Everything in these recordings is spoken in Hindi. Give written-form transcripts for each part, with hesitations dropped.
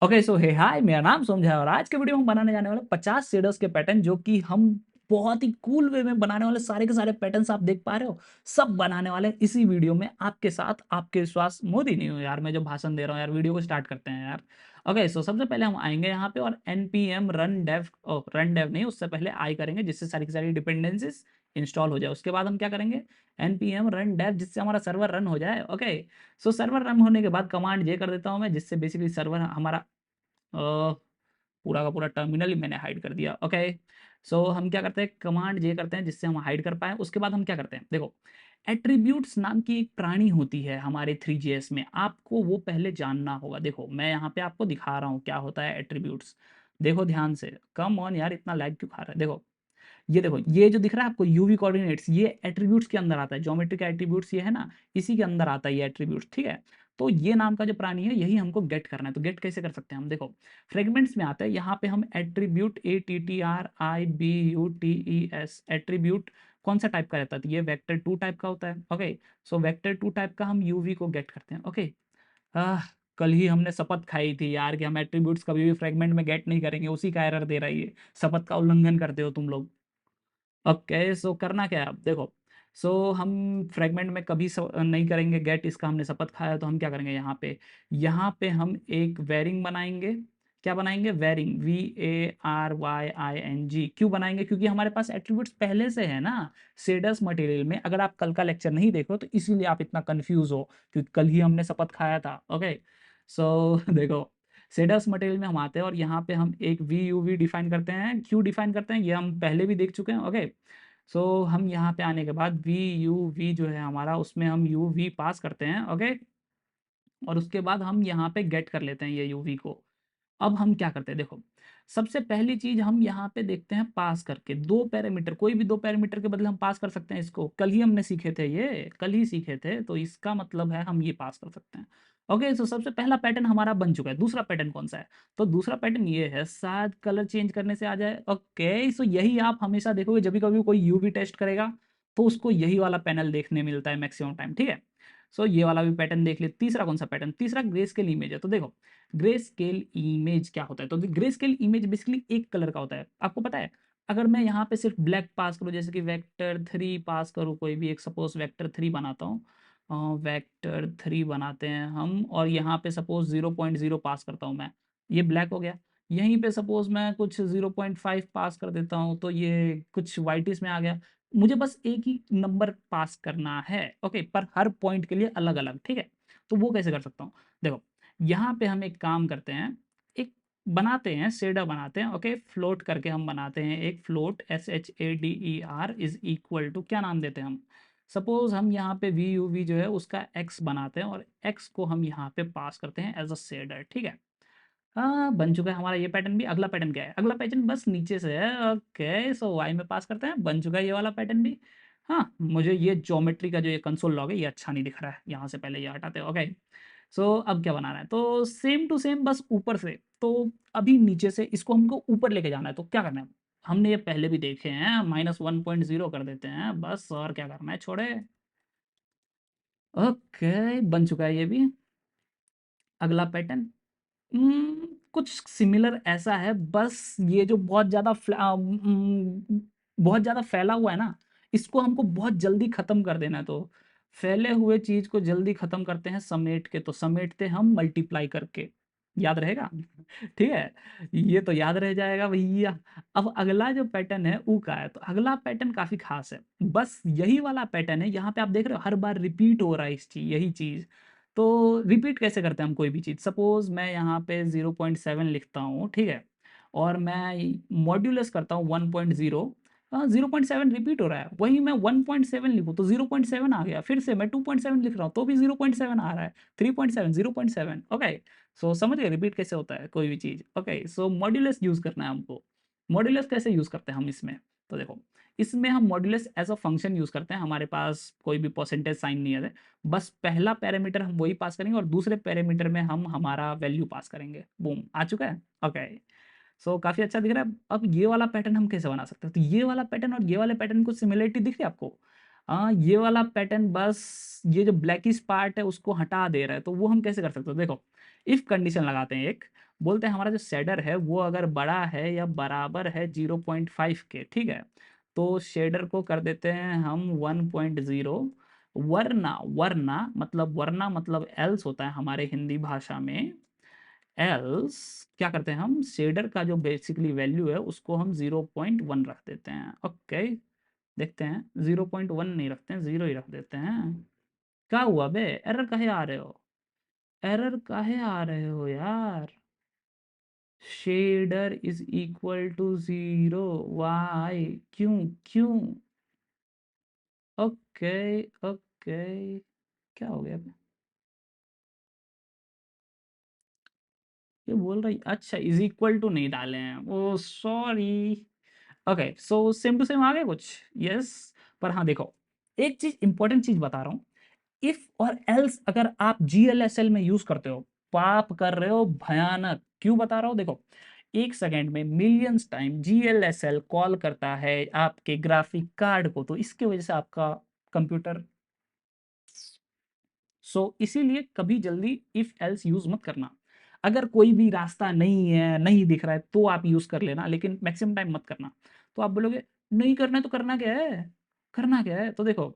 ओके सो हे हाय, मेरा नाम सोमझा है और आज के वीडियो में हम बनाने जाने वाले 50 शेडर्स के पैटर्न जो कि हम बहुत ही कूल वे में बनाने वाले सारे के सारे पैटर्न्स आप देख पा रहे हो। सब बनाने वाले हैं इसी वीडियो में आपके साथ। आपके विश्वास मोदी नहीं हो यार, मैं जो भाषण दे रहा हूँ यार। वीडियो को स्टार्ट करते हैं यार। ओके सो सबसे पहले हम आएंगे यहाँ पे और npm रन डेव नहीं, उससे पहले आई करेंगे जिससे सारी की सारी डिपेंडेंसीज इंस्टॉल हो जाए। उसके बाद हम क्या करेंगे, npm रन डेव, जिससे हमारा सर्वर रन हो जाए। ओके सो सर्वर रन होने के बाद कमांड जे कर देता हूँ मैं, जिससे बेसिकली सर्वर हमारा पूरा का पूरा टर्मिनल ही मैंने हाइड कर दिया। ओके सो हम क्या करते हैं, कमांड जे करते हैं जिससे हम हाइड कर पाए। उसके बाद हम क्या करते हैं, देखो एट्रीब्यूट्स नाम की एक प्राणी होती है हमारे 3JS में, आपको वो पहले जानना होगा। देखो मैं यहाँ पे आपको दिखा रहा हूँ क्या होता है एट्रीब्यूट्स। देखो ध्यान से, कम ऑन यार, इतना लैग क्यों खा रहा है। देखो ये जो दिख रहा है आपको यूवी कोऑर्डिनेट्स, ये एट्रीब्यूट्स के अंदर आता है। ज्योमेट्रिक एट्रीब्यूट्स ये है ना, इसी के अंदर आता है ये एट्रीब्यूट्स, ठीक है। तो ये नाम का जो प्राणी है यही हमको गेट करना है। तो गेट कैसे कर सकते हैं हम, देखो फ्रेगमेंट्स में आता है, यहाँ पे हम एट्रीब्यूट ATTRIBUTES एट्रीब्यूट कौन सा टाइप का रहता है, तो ये वेक्टर 2 टाइप का होता है। ओके सो वेक्टर 2 टाइप का हम यूवी को गेट करते हैं। ओके आह, कल ही हमने शपथ खाई थी यार कि हम एट्रीब्यूट्स कभी भी फ्रेगमेंट में गेट नहीं करेंगे, उसी का एरर दे रहा है ये। शपथ का उल्लंघन करते हो तुम लोग। ओके सो करना क्या है अब, देखो सो हम फ्रेगमेंट में कभी नहीं करेंगे गेट, इसका हमने शपथ खाया। तो हम क्या करेंगे, यहाँ पे हम एक वेरिंग बनाएंगे। क्या बनाएंगे, वेरिंग, VARYING। क्यों बनाएंगे, क्योंकि हमारे पास एट्रीब्यूट्स पहले से है ना शेडर्स मटेरियल में। अगर आप कल का लेक्चर नहीं देखो तो इसीलिए आप इतना कंफ्यूज हो, क्योंकि कल ही हमने शपथ खाया था। ओके सो देखो शेडर्स मटेरियल में हम आते हैं और यहाँ पे हम एक वी यू वी डिफाइन करते हैं। क्यों डिफाइन करते हैं ये हम पहले भी देख चुके हैं। ओके सो हम यहाँ पे आने के बाद वी यू वी जो है हमारा, उसमें हम यू वी पास करते हैं। ओके और उसके बाद हम यहाँ पे गेट कर लेते हैं ये यू वी को। अब हम क्या करते हैं, देखो सबसे पहली चीज हम यहाँ पे देखते हैं पास करके दो पैरामीटर। कोई भी दो पैरामीटर के बदले हम पास कर सकते हैं इसको, कल ही हमने सीखे थे, ये कल ही सीखे थे, तो इसका मतलब है हम ये पास कर सकते हैं। ओके तो सबसे पहला पैटर्न हमारा बन चुका है। दूसरा पैटर्न कौन सा है, तो दूसरा पैटर्न ये है, शायद कलर चेंज करने से आ जाए। ओके सो यही आप हमेशा देखोगे जब भी कभी कोई यूवी टेस्ट करेगा तो उसको यही वाला पैनल देखने मिलता है मैक्सिमम टाइम, ठीक है। सो ये वाला भी पैटर्न देख ले। तीसरा कौन सा पैटर्न, तीसरा ग्रे स्केल इमेज है। तो देखो ग्रे स्केल इमेज क्या होता है, तो ग्रे स्केल इमेज बेसिकली एक कलर का होता है, आपको पता है। अगर मैं यहाँ पे सिर्फ ब्लैक पास करूँ, जैसे कि वेक्टर 3 पास करूँ, कोई भी एक सपोज वेक्टर 3 बनाता हूँ, वेक्टर 3 बनाते हैं हम, और यहाँ पे सपोज 0.0 पास करता हूँ मैं, ये ब्लैक हो गया। यहीं पे सपोज मैं कुछ 0.5 पास कर देता हूँ तो ये कुछ वाइटिस में आ गया। मुझे बस एक ही नंबर पास करना है, ओके, पर हर पॉइंट के लिए अलग अलग, ठीक है। तो वो कैसे कर सकता हूँ, देखो यहाँ पे हम एक काम करते हैं, एक बनाते हैं शेडर बनाते हैं। ओके फ्लोट करके हम बनाते हैं एक float, SHADER is equal to, क्या नाम देते हैं हम, सपोज हम यहाँ पे वी यू वी जो है उसका x बनाते हैं और x को हम यहाँ पे पास करते हैं एज अ शेडर, ठीक है। हाँ बन चुका है हमारा ये पैटर्न भी। अगला पैटर्न क्या है, अगला पैटर्न बस नीचे से है। ओके सो y में पास करते हैं, बन चुका है ये वाला पैटर्न भी। हाँ मुझे ये ज्योमेट्री का जो ये कंसोल लॉग है ये अच्छा नहीं दिख रहा है, यहाँ से पहले ये हटाते हैं। ओके सो अब क्या बनाना है, तो सेम टू सेम बस ऊपर से। तो अभी नीचे से इसको हमको ऊपर लेके जाना है, तो क्या करना है, हमने ये पहले भी देखे हैं, -1.0 कर देते हैं बस, और क्या करना है, छोड़े। ओके बन चुका है ये भी। अगला पैटर्न कुछ सिमिलर ऐसा है, बस ये जो बहुत ज़्यादा फैला हुआ है ना, इसको हमको बहुत जल्दी ख़त्म कर देना है। तो फैले हुए चीज़ को जल्दी ख़त्म करते हैं समेट के, तो समेटते हम मल्टीप्लाई करके, याद रहेगा ठीक है, ये तो याद रह जाएगा भैया। अब अगला जो पैटर्न है ऊ का है, तो अगला पैटर्न काफ़ी खास है, बस यही वाला पैटर्न है। यहाँ पे आप देख रहे हो हर बार रिपीट हो रहा है इस चीज़, यही चीज़। तो रिपीट कैसे करते हैं हम कोई भी चीज़, सपोज़ मैं यहाँ पे 0.7 लिखता हूँ, ठीक है, और मैं मॉड्यूलस करता हूँ 1.0। 0.7 रिपीट हो रहा है, वहीं मैं 1.7 लिखूँ तो 0.7 आ गया, फिर से मैं 2.7 लिख रहा हूँ तो भी 0.7 आ रहा है, 3.7 0.7। ओके सो समझ गए रिपीट कैसे होता है कोई भी चीज़। ओके सो मॉड्यूलस यूज़ करना है हमको। मॉड्यूलस कैसे यूज़ करते हैं हम इसमें, तो देखो इसमें हम modulus as a function use करते हैं। हमारे पास कोई भी परसेंटेज साइन नहीं है, बस पहला पैरामीटर हम वही पास करेंगे और दूसरे पैरामीटर में हम हमारा वैल्यू पास करेंगे, बूम आ चुका है। ओके सो काफ़ी अच्छा दिख रहा है। अब ये वाला पैटर्न हम कैसे बना सकते हैं, तो ये वाला पैटर्न और ये वाले पैटर्न को सिमिलरिटी दिख रही है आपको। ये वाला पैटर्न बस ये जो ब्लैकिश पार्ट है उसको हटा दे रहा है, तो वो हम कैसे कर सकते हैं, देखो इफ कंडीशन लगाते हैं एक, बोलते हैं हमारा जो शेडर है वो अगर बड़ा है या बराबर है 0.5 के, ठीक है, तो शेडर को कर देते हैं हम 1.0। वरना वरना मतलब एल्स होता है हमारे हिंदी भाषा में। एल्स क्या करते हैं हम, शेडर का जो बेसिकली वैल्यू है उसको हम 0.1 रख देते हैं। ओके, देखते हैं 0.1 नहीं रखते हैं, 0 ही रख देते हैं। क्या हुआ बे, एरर काहे आ रहे हो, एरर काहे आ रहे हो यार। Shader is equal to 0, Y, क्यों क्यों। ओके ओके, क्या हो गया बे? ये बोल रही, अच्छा इज इक्वल टू नहीं डाले हैं, oh sorry. Okay, so same to same आ गया कुछ। यस, पर हाँ देखो, एक चीज इंपॉर्टेंट चीज बता रहा हूँ। इफ और एल्स अगर आप जीएलएसएल में यूज करते हो, पाप कर रहे हो भयानक। क्यों बता रहा हूं, देखो, एक सेकेंड में मिलियंस टाइम जीएलएसएल कॉल करता है आपके ग्राफिक कार्ड को, तो इसकी वजह से आपका कंप्यूटर। इसीलिए कभी जल्दी इफ एल्स यूज मत करना। अगर कोई भी रास्ता नहीं है, नहीं दिख रहा है, तो आप यूज कर लेना, लेकिन मैक्सिमम टाइम मत करना। तो आप बोलोगे नहीं करना है तो करना क्या है, करना क्या है, तो देखो,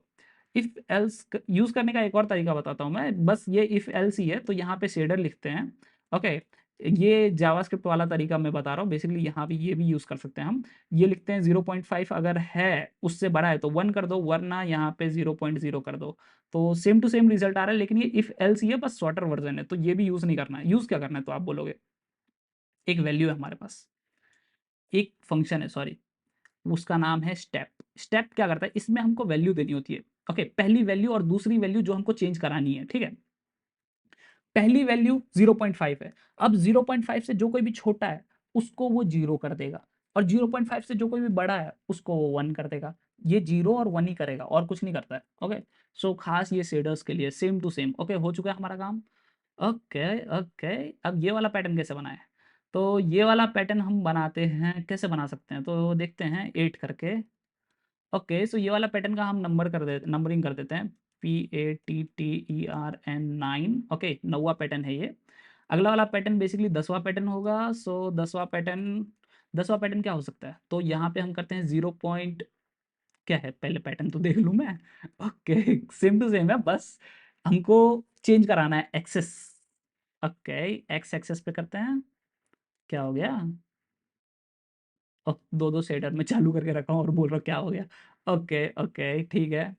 इफ एल्स यूज करने का एक और तरीका बताता हूँ मैं, बस ये इफ एल्स ही है, तो यहाँ पे शेडर लिखते हैं। ओके, ये जावास्क्रिप्ट वाला तरीका मैं बता रहा हूँ, बेसिकली यहाँ पे ये भी यूज कर सकते हैं हम। ये लिखते हैं 0.5 अगर है, उससे बड़ा है तो 1 कर दो, वरना यहाँ पे 0.0 कर दो। तो सेम टू सेम रिजल्ट आ रहा है, लेकिन ये इफ एल्स ही है, बस शॉर्टर वर्जन है, तो ये भी यूज नहीं करना है। यूज क्या करना है, तो आप बोलोगे एक वैल्यू है हमारे पास, एक फंक्शन है, सॉरी, उसका नाम है स्टेप। स्टेप क्या करता है, इसमें हमको वैल्यू देनी होती है। ओके, पहली वैल्यू और दूसरी वैल्यू जो हमको चेंज करानी है, ठीक है। पहली वैल्यू 0.5 है, अब 0.5 से जो कोई भी छोटा है उसको वो 0 कर देगा, और 0.5 से जो कोई भी बड़ा है उसको वो 1 कर देगा। ये 0 और 1 ही करेगा, और कुछ नहीं करता है। ओके, सो खास ये शेडर्स के लिए सेम टू सेम। ओके, हो चुका है हमारा काम। ओके ओके, अब ये वाला पैटर्न कैसे बनाए, तो ये वाला पैटर्न हम बनाते हैं, कैसे बना सकते हैं, तो देखते हैं 8 करके। ओके, सो ये वाला पैटर्न का हम नंबरिंग कर देते हैं, PATTERN 9। ओके, 9वां पैटर्न है ये। अगला वाला पैटर्न बेसिकली 10वां पैटर्न होगा। सो 10वां पैटर्न क्या हो सकता है, तो यहाँ पे हम करते हैं 0 पॉइंट, क्या है पहले पैटर्न तो देख लूँ मैं। ओके, सेम टू सेम है, बस हमको चेंज कराना है एक्सेस। ओके, एक्स एक्सेस पे करते हैं, क्या हो गया, दो दो शेडर में चालू करके रखा हूँ और बोल रहा हूँ क्या हो गया। ओके ओके, ठीक है।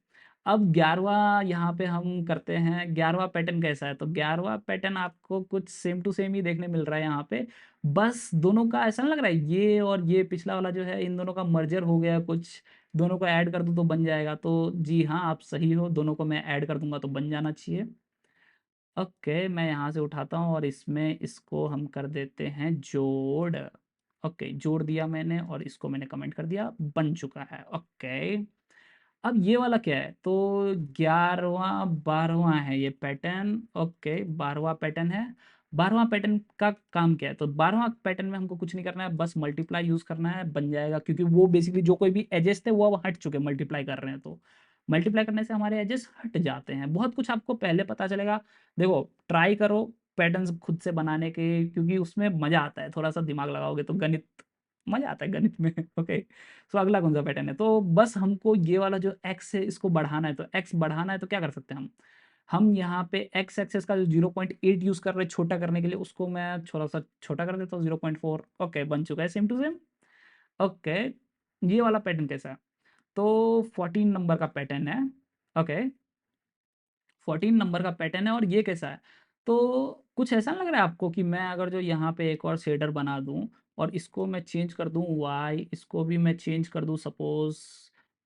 अब 11वां यहाँ पे हम करते हैं, 11वां पैटर्न कैसा है, तो 11वां पैटर्न आपको कुछ सेम टू सेम ही देखने मिल रहा है यहाँ पे। बस दोनों का ऐसा नहीं लग रहा है, ये और ये पिछला वाला जो है, इन दोनों का मर्जर हो गया कुछ, दोनों को ऐड कर दूँ तो बन जाएगा, तो जी हाँ आप सही हो, दोनों को मैं ऐड कर दूंगा तो बन जाना चाहिए। ओके, मैं यहाँ से उठाता हूँ और इसमें इसको हम कर देते हैं जोड़। ओके, जोड़ दिया मैंने और इसको मैंने कमेंट कर दिया, बन चुका है। ओके, अब ये वाला क्या है, तो 11वां 12वां है ये पैटर्न। ओके, 12वां पैटर्न है। 12वां पैटर्न का काम क्या है, तो 12वां पैटर्न में हमको कुछ नहीं करना है, बस मल्टीप्लाई यूज करना है, बन जाएगा, क्योंकि वो बेसिकली जो कोई भी एजेस थे वो अब हट चुके, मल्टीप्लाई कर रहे हैं, तो मल्टीप्लाई करने से हमारे एजेस हट जाते हैं। बहुत कुछ आपको पहले पता चलेगा। देखो, ट्राई करो पैटर्न्स खुद से बनाने के, क्योंकि उसमें मजा आता है, थोड़ा सा दिमाग लगाओगे तो गणित, मजा आता है गणित में। ओके, सो अगला कौन सा पैटर्न है, तो बस हमको ये वाला जो एक्स है इसको बढ़ाना है, तो एक्स बढ़ाना है तो क्या कर सकते हैं हम यहाँ पे एक्स एक्सेस का जो 0.8 यूज कर रहे हैं छोटा करने के लिए, उसको मैं थोड़ा सा छोटा कर देता हूँ 0.4। ओके, बन चुका है सेम टू सेम। ओके, ये वाला पैटर्न कैसा है, तो 14 नंबर का पैटर्न है। ओके, 14 नंबर का पैटर्न है, और ये कैसा है, तो कुछ ऐसा नहीं लग रहा है आपको कि मैं अगर जो यहाँ पे एक और शेडर बना दूँ और इसको मैं चेंज कर दूँ वाई, इसको भी मैं चेंज कर दूँ suppose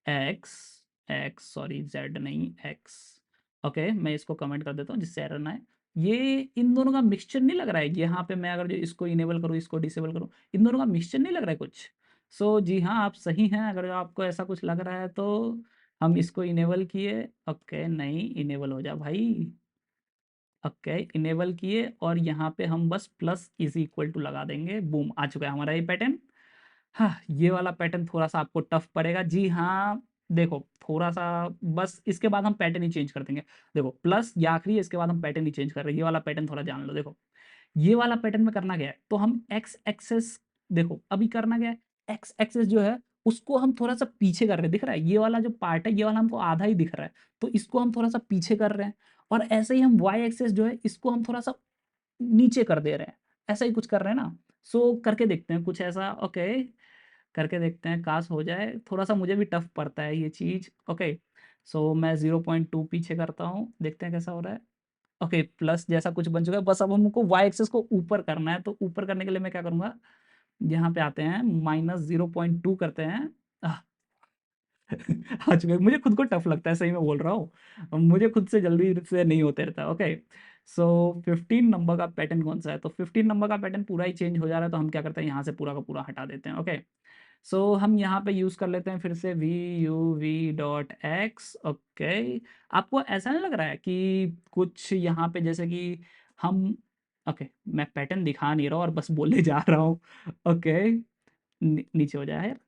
x, x sorry Z नहीं एक्स। ओके, मैं इसको कमेंट कर देता हूँ जिससे एरर ना आए। ये इन दोनों का मिक्सचर नहीं लग रहा है, यहाँ पे मैं अगर जो इसको इनेबल करूँ इसको डिसेबल करूँ, इन दोनों का मिक्सचर नहीं लग रहा है कुछ। सो जी हाँ आप सही हैं, अगर जो आपको ऐसा कुछ लग रहा है तो हम इसको इनेबल किए। ओके, नहीं इनेबल हो जा भाई। ओके, इनेबल किए और यहाँ पे हम बस प्लस इज इक्वल टू लगा देंगे, बूम, आ चुका है हमारा ये पैटर्न। हाँ, ये वाला पैटर्न थोड़ा सा आपको टफ पड़ेगा, जी हाँ। देखो, थोड़ा सा, बस इसके बाद हम पैटर्न ही चेंज कर देंगे। देखो, प्लस या आखिरी है, इसके बाद हम पैटर्न ही चेंज कर रहे हैं, ये वाला पैटर्न थोड़ा जान लो। देखो, ये वाला पैटर्न में करना क्या है, तो हम एक्स एक्सेस, देखो अभी करना क्या है, एक्स एक्सेस जो है उसको हम थोड़ा सा पीछे कर रहे हैं, दिख रहा है ये वाला जो पार्ट है, ये वाला हमको आधा ही दिख रहा है, तो इसको हम थोड़ा सा पीछे कर रहे हैं। और ऐसे ही हम वाई एक्सेस जो है इसको हम थोड़ा सा नीचे कर दे रहे हैं, ऐसा ही कुछ कर रहे हैं ना। सो करके देखते हैं कुछ ऐसा, ओके करके देखते हैं, काश हो जाए। थोड़ा सा मुझे भी टफ पड़ता है ये चीज़, ओके। सो मैं 0.2 पीछे करता हूँ, देखते हैं कैसा हो रहा है। ओके प्लस जैसा कुछ बन चुका है, बस अब हमको वाई एक्सेस को ऊपर करना है, तो ऊपर करने के लिए मैं क्या करूँगा, यहाँ पे आते हैं -0.2 करते हैं। आह, आ चुका है, मुझे खुद को टफ लगता है, सही में बोल रहा हूँ, मुझे खुद से जल्दी से नहीं होते रहता है, ओके। सो 15 नंबर का पैटर्न कौन सा है, तो 15 नंबर का पैटर्न पूरा ही चेंज हो जा रहा है, तो हम क्या करते हैं यहाँ से पूरा का पूरा हटा देते हैं, ओके। सो हम यहाँ पे यूज़ कर लेते हैं फिर से V U V dot X, okay. आपको ऐसा नहीं लग रहा है कि कुछ यहाँ पे जैसे कि हम, ओके मैं पैटर्न दिखा नहीं रहा हूँ और बस बोले जा रहा हूँ, ओके। नीचे हो जाए यार,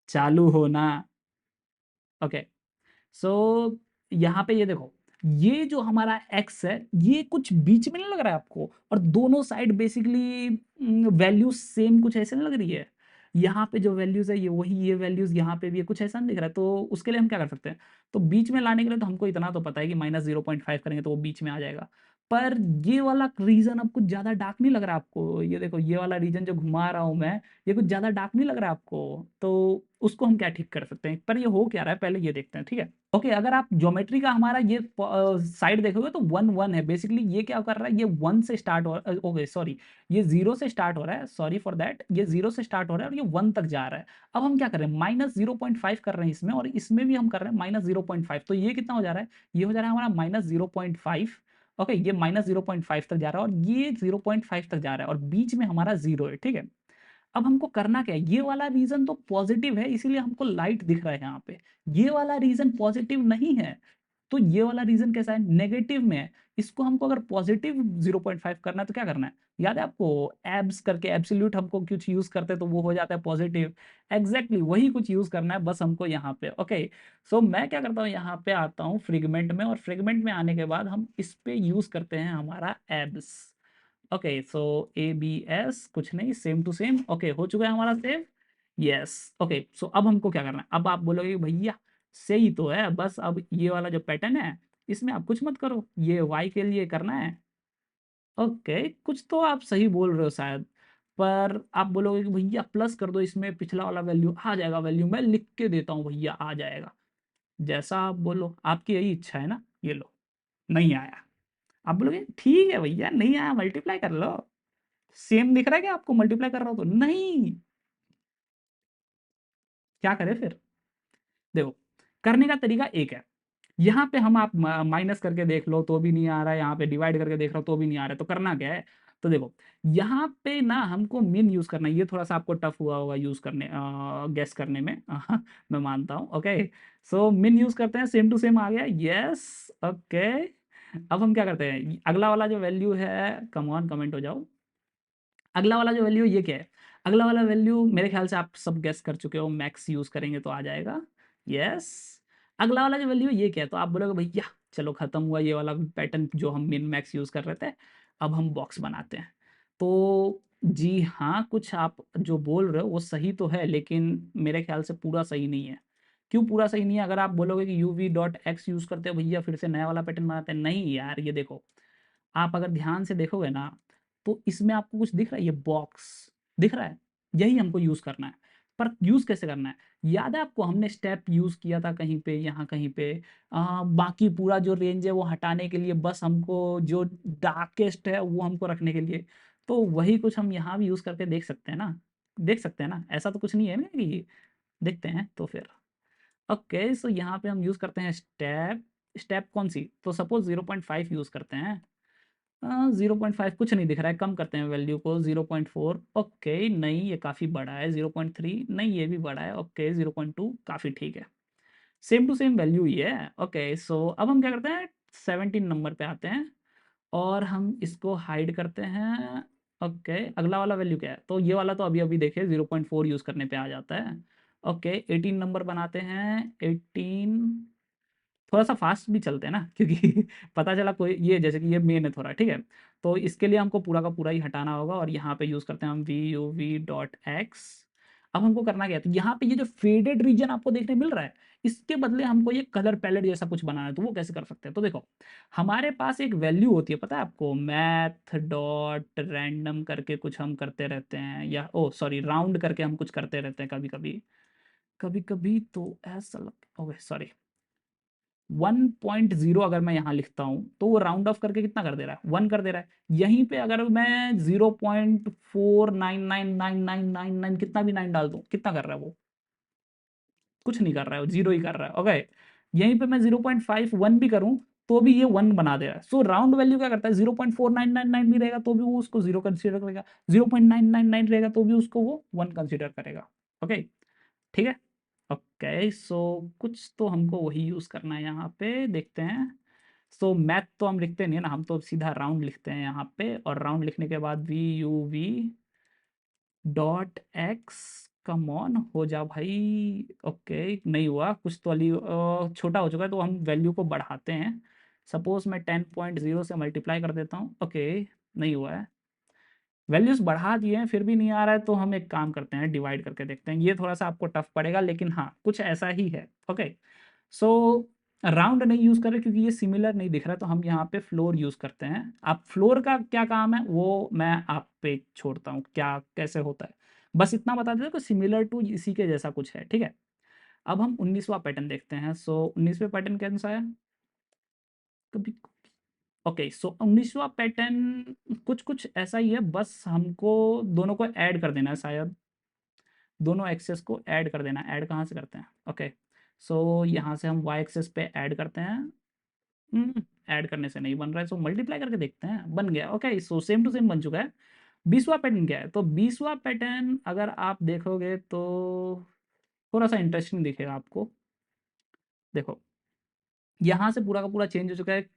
चालू होना, ओके। सो यहाँ पे ये देखो, ये जो हमारा एक्स है ये कुछ बीच में नहीं लग रहा है आपको, और दोनों साइड बेसिकली वैल्यूज सेम कुछ ऐसे नहीं लग रही है। यहाँ पे जो वैल्यूज है ये वही, ये वैल्यूज यहाँ पे भी है, कुछ ऐसा नहीं दिख रहा है, तो उसके लिए हम क्या कर सकते हैं, तो बीच में लाने के लिए तो हमको इतना तो पता है कि -0.5 करेंगे तो वो बीच में आ जाएगा। पर ये वाला रीजन अब कुछ ज़्यादा डार्क नहीं लग रहा है आपको, ये देखो ये वाला रीजन जो घुमा रहा हूँ मैं, ये कुछ ज़्यादा डार्क नहीं लग रहा है आपको, तो उसको हम क्या ठीक कर सकते हैं, पर ये हो क्या रहा है पहले ये देखते हैं, ठीक है। ओके अगर आप ज्योमेट्री का हमारा ये साइड देखोगे तो 1 1 है, बेसिकली ये क्या कर रहा है, ये 1 से स्टार्ट हो, ओके सॉरी, ये 0 से स्टार्ट हो रहा है, सॉरी फॉर दैट, ये 0 से स्टार्ट हो रहा है और ये 1 तक जा रहा है। अब हम क्या कर रहे हैं, -0.5 कर रहे हैं इसमें, और इसमें भी हम कर रहे हैं -0.5, तो ये कितना हो जा रहा है, ये हो जा रहा है हमारा -0.5, ओके ये -0.5 तक जा रहा है और ये 0.5 तक जा रहा है और बीच में हमारा 0 है, ठीक है। अब हमको करना क्या है, ये वाला रीजन तो पॉजिटिव है इसीलिए हमको लाइट दिख रहा है यहाँ पे, ये वाला रीजन पॉजिटिव नहीं है, तो ये वाला रीजन कैसा है, नेगेटिव में है। इसको हमको अगर पॉजिटिव 0.5 करना है तो क्या करना है, याद है आपको एब्स करके एब्सोल्यूट हमको कुछ यूज करते हैं तो वो हो जाता है पॉजिटिव, एग्जैक्टली वही कुछ यूज करना है बस हमको यहाँ पे, ओके। सो मैं क्या करता हूँ, यहाँ पे आता हूँ फ्रेगमेंट में, और फ्रेगमेंट में आने के बाद हम इस पे यूज करते हैं हमारा abs, okay. So A B S कुछ नहीं, सेम टू सेम, ओके हो चुका है हमारा सेव, यस, ओके। सो अब हमको क्या करना है, अब आप बोलोगे भैया सही तो है, बस अब ये वाला जो पैटर्न है इसमें आप कुछ मत करो, ये वाई के लिए करना है, ओके कुछ तो आप सही बोल रहे हो शायद, पर आप बोलोगे कि भैया प्लस कर दो इसमें, पिछला वाला वैल्यू आ जाएगा, वैल्यू मैं लिख के देता हूँ भैया आ जाएगा, जैसा आप बोलो, आपकी यही इच्छा है ना, ये लो, नहीं आया, आप बोलोगे ठीक है भैया नहीं आया मल्टीप्लाई कर लो, सेम दिख रहा है क्या आपको, मल्टीप्लाई कर रहा हो तो नहीं, क्या करें फिर, देखो करने का तरीका एक है, यहाँ पे हम आप माइनस करके देख लो तो भी नहीं आ रहा है, यहाँ पे डिवाइड करके देख रहा हो तो भी नहीं आ रहा है, तो करना क्या है, तो देखो यहाँ पे ना हमको मिन यूज करना है, ये थोड़ा सा आपको टफ हुआ होगा यूज करने, गेस करने में मैं मानता हूँ, ओके। सो मिन यूज करते हैं, सेम टू सेम आ गया, यस, ओके। अब हम क्या करते हैं, अगला वाला जो वैल्यू है, कम ऑन कमेंट हो जाओ, अगला वाला जो वैल्यू ये क्या है, अगला वाला वैल्यू मेरे ख्याल से आप सब गेस कर चुके हो, मैक्स यूज करेंगे तो आ जाएगा, यस। अगला वाला जो वैल्यू है ये क्या है, तो आप बोलोगे भैया चलो खत्म हुआ ये वाला पैटर्न जो हम मिन मैक्स यूज कर रहे थे, अब हम बॉक्स बनाते हैं, तो जी हाँ कुछ आप जो बोल रहे हो वो सही तो है, लेकिन मेरे ख्याल से पूरा सही नहीं है। क्यों पूरा सही नहीं है, अगर आप बोलोगे कि uv.x यूज करते हो भैया फिर से नया वाला पैटर्न बनाते हैं, नहीं यार ये देखो, आप अगर ध्यान से देखोगे ना तो इसमें आपको कुछ दिख रहा है, ये बॉक्स दिख रहा है, यही हमको यूज करना है, पर यूज कैसे करना है, याद है आपको हमने स्टेप यूज किया था कहीं पे, यहाँ कहीं पे, बाकी पूरा जो रेंज है वो हटाने के लिए, बस हमको जो डार्केस्ट है वो हमको रखने के लिए, तो वही कुछ हम यहाँ भी यूज करके देख सकते हैं ना, देख सकते हैं ना, ऐसा तो कुछ नहीं है ना कि, देखते हैं तो फिर, ओके। सो यहाँ पे हम यूज करते हैं स्टेप, स्टेप कौन सी, तो सपोज 0.5 यूज करते हैं, 0.5 कुछ नहीं दिख रहा है, कम करते हैं वैल्यू को, 0.4, ओके नहीं ये काफ़ी बड़ा है, 0.3 नहीं ये भी बड़ा है, ओके 0.2 काफ़ी ठीक है, सेम टू सेम वैल्यू ही है, ओके। सो अब हम क्या करते हैं, 17 नंबर पे आते हैं और हम इसको हाइड करते हैं, ओके। अगला वाला वैल्यू क्या है, तो ये वाला तो अभी अभी देखिए 0.4 यूज़ करने पे आ जाता है, ओके। 18 नंबर बनाते हैं, 18, थोड़ा सा फास्ट भी चलते हैं ना, क्योंकि पता चला कोई ये जैसे कि ये मेन है थोड़ा, ठीक है। तो इसके लिए हमको पूरा का पूरा ही हटाना होगा और यहाँ पे यूज़ करते हैं हम V U V dot X. अब हमको करना क्या है, तो यहाँ पे ये जो फेडेड रीजन आपको देखने मिल रहा है, इसके बदले हमको ये कलर पैलेट जैसा कुछ बनाना है। तो वो कैसे कर सकते हैं, तो देखो हमारे पास एक वैल्यू होती है, पता है आपको, मैथ डॉट रैंडम करके कुछ हम करते रहते हैं, या ओ सॉरी राउंड करके हम कुछ करते रहते हैं कभी कभी। कभी कभी तो ऐसा लग, ओके सॉरी, 1.0 अगर मैं यहाँ लिखता हूँ तो वो राउंड ऑफ करके कितना कर दे रहा है, 1 कर दे रहा है। यहीं पे अगर मैं 0.499999 कितना भी 9 डाल दूँ, कितना कर रहा है वो, कुछ नहीं कर रहा है, वो 0 ही कर रहा है, ओके। यहीं पे मैं 0.51 भी करूँ तो भी ये 1 बना दे रहा है। सो राउंड वैल्यू क्या करता है, 0.4999 भी रहेगा तो भी वो उसको 0 कंसिडर करेगा, 0.999 रहेगा तो भी उसको वो 1 कंसिडर करेगा, ओके। ठीक है, ओके। सो कुछ तो हमको वही यूज़ करना है यहाँ पे, देखते हैं। सो मैथ तो हम लिखते नहीं है ना, हम तो सीधा राउंड लिखते हैं यहाँ पे, और राउंड लिखने के बाद V U V dot X, come on हो जा भाई। ओके नहीं हुआ, कुछ तो अली छोटा हो चुका है, तो हम वैल्यू को बढ़ाते हैं। सपोज मैं 10.0 से मल्टीप्लाई कर देता हूँ, ओके नहीं हुआ है। वैल्यूज बढ़ा दिए हैं फिर भी नहीं आ रहा है, तो हम एक काम करते हैं, डिवाइड करके देखते हैं। ये थोड़ा सा आपको टफ पड़ेगा, लेकिन हाँ कुछ ऐसा ही है, ओके। सो राउंड नहीं यूज़ कर रहे क्योंकि ये सिमिलर नहीं दिख रहा, तो हम यहाँ पे फ्लोर यूज़ करते हैं। आप फ्लोर का क्या काम है वो मैं आप पे छोड़ता हूँ, क्या कैसे होता है, बस इतना बता देते कि सिमिलर टू इसी के जैसा कुछ है, ठीक है। अब हम 19वां पैटर्न देखते हैं। सो 19वें पैटर्न कैसा सा है, कभी, ओके। सो 19वां पैटर्न कुछ कुछ ऐसा ही है, बस हमको दोनों को ऐड कर देना है शायद, दोनों एक्सेस को ऐड कर देना है। ऐड कहाँ से करते हैं, ओके। सो यहाँ से हम वाई एक्सेस पे ऐड करते हैं। ऐड करने से नहीं बन रहा है, सो मल्टीप्लाई करके देखते हैं, बन गया, okay. So same to same बन चुका है। 20वां पैटर्न क्या है, तो 20वां पैटर्न अगर आप देखोगे तो थोड़ा सा इंटरेस्टिंग दिखेगा आपको। देखो यहाँ से पूरा का पूरा चेंज हो चुका है।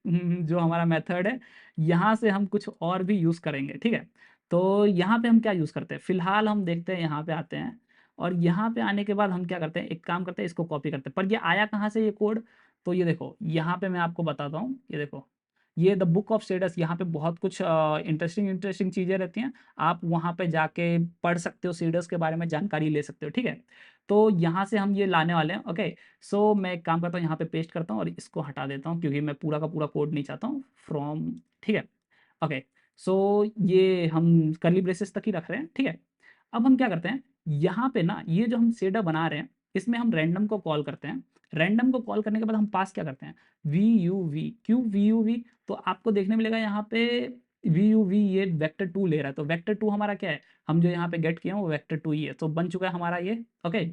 जो हमारा मेथड है, यहाँ से हम कुछ और भी यूज़ करेंगे, ठीक है। तो यहाँ पे हम क्या यूज़ करते हैं, फिलहाल हम देखते हैं, यहाँ पे आते हैं, और यहाँ पे आने के बाद हम क्या करते हैं, एक काम करते हैं, इसको कॉपी करते हैं। पर ये आया कहाँ से ये कोड, तो ये देखो यहाँ पे मैं आपको बताता हूँ, ये देखो ये द बुक ऑफ स्टेटस, यहाँ पे बहुत कुछ इंटरेस्टिंग इंटरेस्टिंग चीज़ें रहती हैं। आप वहाँ पे जाके पढ़ सकते हो, सीडस के बारे में जानकारी ले सकते हो, ठीक है। तो यहाँ से हम ये लाने वाले हैं, ओके। सो मैं एक काम करता हूँ, यहाँ पे पेस्ट करता हूँ और इसको हटा देता हूँ, क्योंकि मैं पूरा का पूरा कोड नहीं चाहता हूँ फ्रॉम, ठीक है, ओके। सो ये हम कर्ली ब्रेसेस तक ही रख रहे हैं, ठीक है। अब हम क्या करते हैं, यहाँ पे ना ये जो हम शेडर बना रहे हैं, इसमें हम रैंडम को कॉल करते हैं। रैंडम को कॉल करने के बाद हम पास क्या करते हैं, वी यू वी, क्यों वी यू वी, तो आपको देखने मिलेगा यहाँ पे वी यू वी ये वेक्टर 2 ले रहा है। तो वेक्टर 2 हमारा क्या है, हम जो यहाँ पे गेट किए हैं वो वेक्टर 2 ही है, तो बन चुका है हमारा ये, ओके।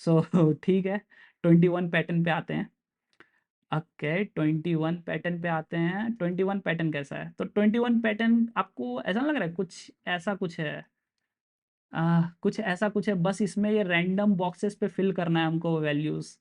सो ठीक है, 21 पैटर्न पे आते हैं। ओके 21 पैटर्न पे आते हैं। 21 पैटर्न कैसा है, तो 21 पैटर्न आपको ऐसा नहीं लग रहा है कुछ ऐसा कुछ है, कुछ ऐसा कुछ है, बस इसमें ये रैंडम बॉक्सेस पे फिल करना है हमको वैल्यूज़।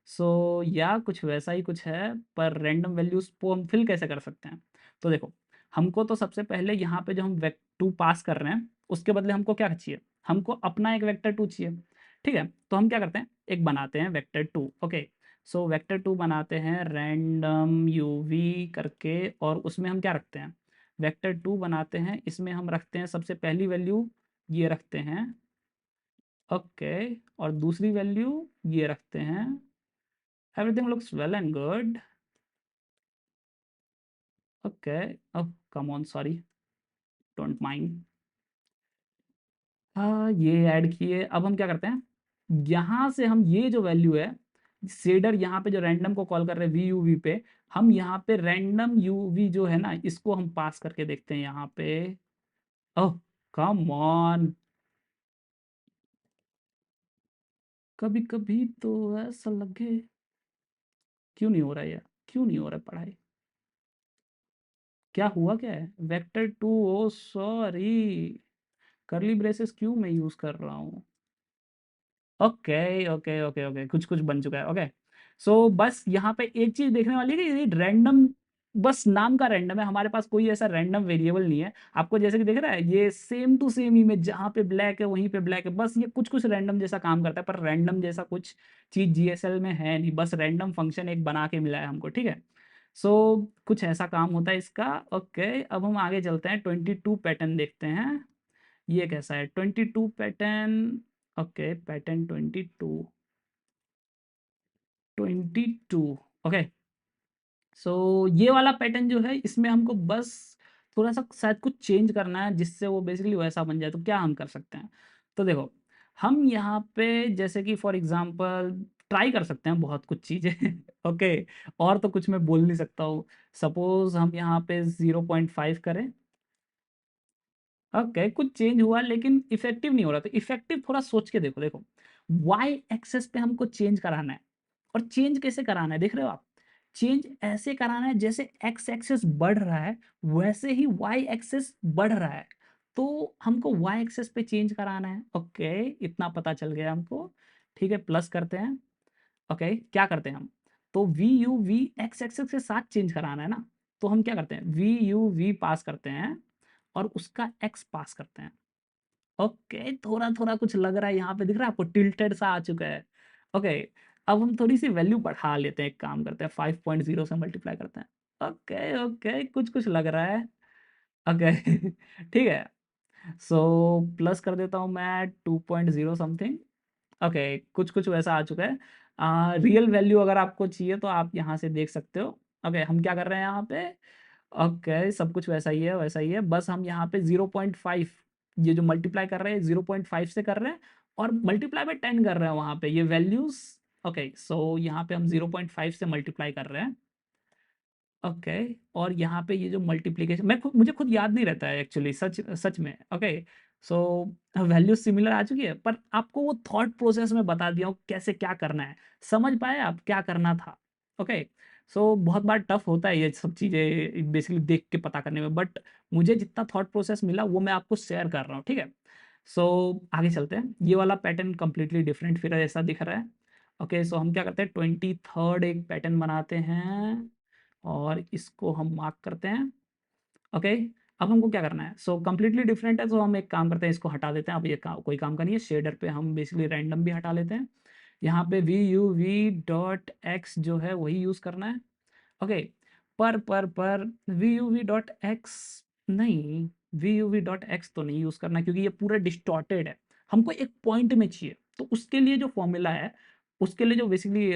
सो या कुछ वैसा ही कुछ है, पर रैंडम वैल्यूज़ को हम फिल कैसे कर सकते हैं, तो देखो हमको तो सबसे पहले यहाँ पे जो हम वेक्टर 2 पास कर रहे हैं, उसके बदले हमको क्या चाहिए, हमको अपना एक वेक्टर 2 चाहिए, ठीक है। तो हम क्या करते हैं, एक बनाते हैं वेक्टर 2, ओके। सो वेक्टर 2 बनाते हैं रैंडम यूवी करके, और उसमें हम क्या रखते हैं, वेक्टर 2 बनाते हैं, इसमें हम रखते हैं सबसे पहली वैल्यू ये रखते हैं, ओके। और दूसरी वैल्यू ये रखते हैं, everything looks well and good, okay. अब come on sorry, don't mind, हाँ ये ऐड किए। अब हम क्या करते हैं, यहाँ से हम ये जो वैल्यू है, शेडर यहाँ पे जो रैंडम को कॉल कर रहे हैं वी यू वी पे, हम यहाँ पे रैंडम यू वी जो है ना, इसको हम पास करके देखते हैं यहाँ पे। ओह कम ऑन, कभी कभी तो ऐसा लगे, क्यों नहीं हो रहा है यार, क्यों नहीं हो रहा है पढ़ाई, क्या हुआ क्या है, वेक्टर 2, ओ सॉरी, कर्ली ब्रेसेस क्यों मैं यूज़ कर रहा हूँ, ओके ओके ओके ओके, कुछ कुछ बन चुका है, ओके। सो बस यहाँ पे एक चीज़ देखने वाली है कि ये रैंडम बस नाम का रैंडम है, हमारे पास कोई ऐसा रैंडम वेरिएबल नहीं है। आपको जैसे कि दिख रहा है ये सेम टू सेम इमेज, जहाँ पे ब्लैक है वहीं पे ब्लैक है, बस ये कुछ कुछ रैंडम जैसा काम करता है, पर रैंडम जैसा कुछ चीज जीएसएल में है नहीं, बस रैंडम फंक्शन एक बना के मिला है हमको, ठीक है। सो कुछ ऐसा काम होता है इसका। ओके, अब हम आगे चलते हैं, 22 पैटर्न देखते हैं। ये कैसा है 22 pattern? Okay, pattern 22 okay. So ये वाला पैटर्न जो है इसमें हमको बस थोड़ा सा शायद कुछ चेंज करना है, जिससे वो बेसिकली वैसा बन जाए। तो क्या हम कर सकते हैं? तो देखो, हम यहाँ पे जैसे कि फॉर एग्जांपल ट्राई कर सकते हैं बहुत कुछ चीज़ें ओके, और तो कुछ मैं बोल नहीं सकता हूँ। सपोज हम यहाँ पे 0.5 करें। ओके, कुछ चेंज हुआ लेकिन इफेक्टिव नहीं हो रहा, तो इफेक्टिव थोड़ा सोच के देखो। देखो, वाई एक्सेस पे हमको चेंज कराना है, और चेंज कैसे कराना है देख रहे हो आप? चेंज ऐसे कराना है जैसे एक्स एक्सेस बढ़ रहा है, वैसे ही वाई एक्सेस बढ़ रहा है। तो हमको वाई एक्सेस पे चेंज कराना है। ओके, इतना पता चल गया हमको। ठीक है, प्लस करते हैं। ओके, क्या करते हैं हम? तो V U V X axis के साथ चेंज कराना है ना, तो हम क्या करते हैं, वी यू वी पास करते हैं और उसका एक्स पास करते हैं। ओके, थोड़ा थोड़ा कुछ लग रहा है यहाँ पे, दिख रहा है आपको? टिल्टेड सा आ चुका है। ओके, अब हम थोड़ी सी वैल्यू बढ़ा लेते हैं, एक काम करते हैं 5.0 से मल्टीप्लाई करते हैं। ओके ओके, कुछ कुछ लग रहा है। ओके ठीक है, सो प्लस कर देता हूँ मैं 2.0 समथिंग। ओके, कुछ कुछ वैसा आ चुका है। रियल वैल्यू अगर आपको चाहिए तो आप यहाँ से देख सकते हो। ओके, हम क्या कर रहे हैं यहाँ पे? ओके, सब कुछ वैसा ही है, वैसा ही है, बस हम यहाँ पे 0.5, ये जो मल्टीप्लाई कर रहे हैं 0.5 से कर रहे हैं, और मल्टीप्लाई बाय 10 कर रहे हैं वहाँ पे ये वैल्यूज। ओके, सो यहाँ पे हम 0.5 से मल्टीप्लाई कर रहे हैं। ओके, और यहाँ पे ये जो मल्टीप्लिकेशन, मुझे खुद याद नहीं रहता है एक्चुअली, सच सच में। ओके, सो वैल्यू सिमिलर आ चुकी है, पर आपको वो थॉट प्रोसेस में बता दिया हूँ कैसे क्या करना है। समझ पाए आप क्या करना था? ओके, सो बहुत बार टफ होता है ये सब चीज़ें बेसिकली देख के पता करने में, बट मुझे जितना थॉट प्रोसेस मिला वो मैं आपको शेयर कर रहा हूँ, ठीक है। सो आगे चलते हैं, ये वाला पैटर्न कंप्लीटली डिफरेंट फिर ऐसा दिख रहा है। ओके, सो हम क्या करते हैं, 23rd एक पैटर्न बनाते हैं और इसको हम मार्क करते हैं। ओके, अब हमको क्या करना है? सो कंप्लीटली डिफरेंट है, तो हम एक काम करते हैं, इसको हटा देते हैं। अब ये कोई काम का नहीं है। शेडर पे हम बेसिकली रैंडम भी हटा लेते हैं। यहाँ पे V U V dot X जो है वही यूज़ करना है। ओके, पर V U V dot X नहीं, V U V dot X तो नहीं यूज़ करना, क्योंकि ये पूरा डिस्टॉर्टेड है। हमको एक पॉइंट में चाहिए, तो उसके लिए जो फॉर्मूला है, उसके लिए जो बेसिकली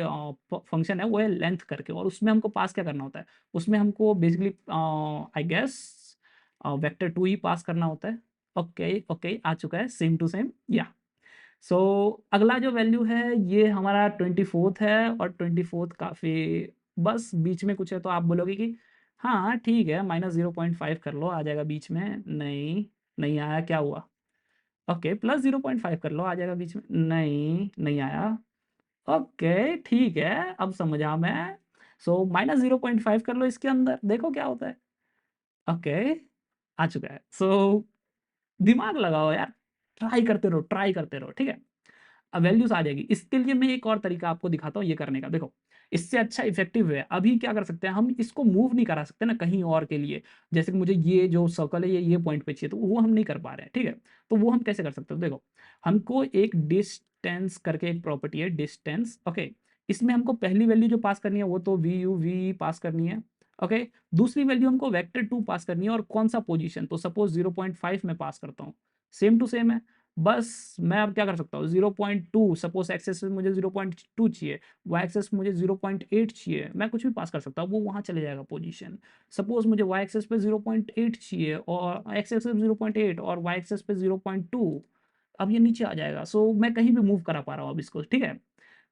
फंक्शन है वो है लेंथ करके, और उसमें हमको पास क्या करना होता है? उसमें हमको बेसिकली आई गेस वेक्टर 2 ही पास करना होता है। ओके ओके, आ चुका है सेम टू सेम या। सो अगला जो वैल्यू है ये हमारा 24th है, और 24th काफ़ी बस बीच में कुछ है, तो आप बोलोगे कि हाँ ठीक है, -0.5 कर लो, आ जाएगा बीच में। नहीं, नहीं आया, क्या हुआ? ओके, +0.5 कर लो, आ जाएगा बीच में। नहीं, नहीं आया। ओके ठीक है, अब समझा मैं। सो -0.5 कर लो इसके अंदर, देखो क्या होता है। ओके, आ चुका है। सो दिमाग लगाओ यार, ट्राई करते रहो, ट्राई करते रहो, ठीक है। अब वैल्यूज आ जाएगी। इसके लिए मैं एक और तरीका आपको दिखाता हूँ ये करने का। देखो, इससे अच्छा इफेक्टिव है, अभी क्या कर सकते हैं हम, इसको मूव नहीं करा सकते ना कहीं और के लिए। जैसे कि मुझे ये जो सर्कल है ये पॉइंट पे चाहिए, तो वो हम नहीं कर पा रहे हैं, ठीक है। तो वो हम कैसे कर सकते हो? देखो, हमको एक डिस्टेंस करके एक प्रॉपर्टी है, डिस्टेंस। ओके, इसमें हमको पहली वैल्यू जो पास करनी है वो तो वी यू वी पास करनी है। ओके, दूसरी वैल्यू हमको वेक्टर 2 पास करनी है, और कौन सा पोजीशन, तो सपोज 0.5 में पास करता हूँ। सेम टू सेम है, बस मैं अब क्या कर सकता हूँ, 0.2, सपोज एक्सेस मुझे 0.2 चाहिए, वाई एक्सेस मुझे 0.8 चाहिए, मैं कुछ भी पास कर सकता हूँ, वो वहाँ चले जाएगा पोजीशन। सपोज मुझे वाई एक्सेस पे 0.8 चाहिए, और एक्स एक्सेस 0.8 और वाई एक्सेस पे 0.2, अब ये नीचे आ जाएगा। सो मैं कहीं भी मूव करा पा रहा हूँ अब इसको, ठीक है।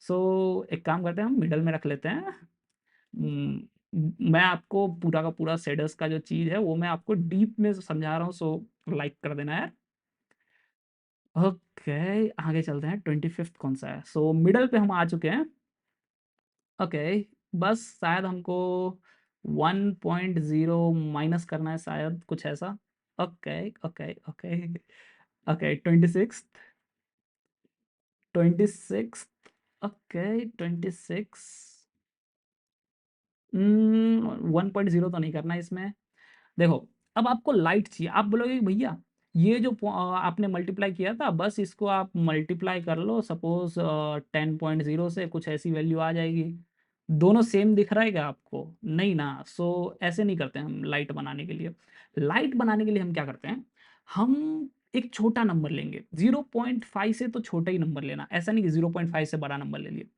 सो एक काम करते हैं, हम मिडल में रख लेते हैं। मैं आपको पूरा का पूरा शेडर्स का जो चीज़ है वो मैं आपको डीप में समझा रहा हूँ, सो लाइक कर देना यार। ओके, आगे चलते हैं, 25th कौन सा है? सो मिडल पे हम आ चुके हैं। ओके, बस शायद हमको 1.0 माइनस करना है, शायद कुछ ऐसा। Okay okay okay okay, 26th okay, 26 1.0 तो नहीं करना इसमें। देखो, अब आपको लाइट चाहिए, आप बोलोगे कि भैया ये जो आपने मल्टीप्लाई किया था बस इसको आप मल्टीप्लाई कर लो, सपोज 10.0 से कुछ ऐसी वैल्यू आ जाएगी। दोनों सेम दिख रहा है क्या आपको? नहीं ना। सो ऐसे नहीं करते हम लाइट बनाने के लिए। लाइट बनाने के लिए हम क्या करते हैं, हम एक छोटा नंबर लेंगे। 0.5 से तो छोटा ही नंबर लेना, ऐसा नहीं कि 0.5 से बड़ा नंबर ले लिए।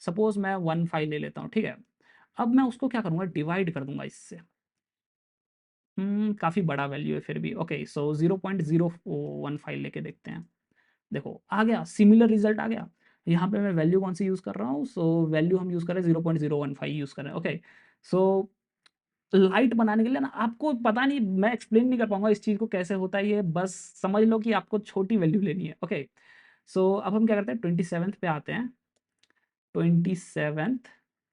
सपोज मैं 1.5 ले लेता हूँ, ठीक है। अब मैं उसको क्या करूँगा, डिवाइड कर दूंगा इससे। काफ़ी बड़ा वैल्यू है फिर भी। ओके, सो 0.015 लेके देखते हैं। देखो आ गया, सिमिलर रिजल्ट आ गया। यहाँ पे मैं वैल्यू कौन सी यूज़ कर रहा हूँ, सो वैल्यू हम यूज़ कर रहे हैं 0.015 यूज़ कर रहे हैं। ओके, सो लाइट बनाने के लिए ना आपको पता नहीं, मैं एक्सप्लेन नहीं कर पाऊंगा इस चीज़ को कैसे होता है ये, बस समझ लो कि आपको छोटी वैल्यू लेनी है। ओके, सो अब हम क्या करते हैं, 27th पे आते हैं। 27th,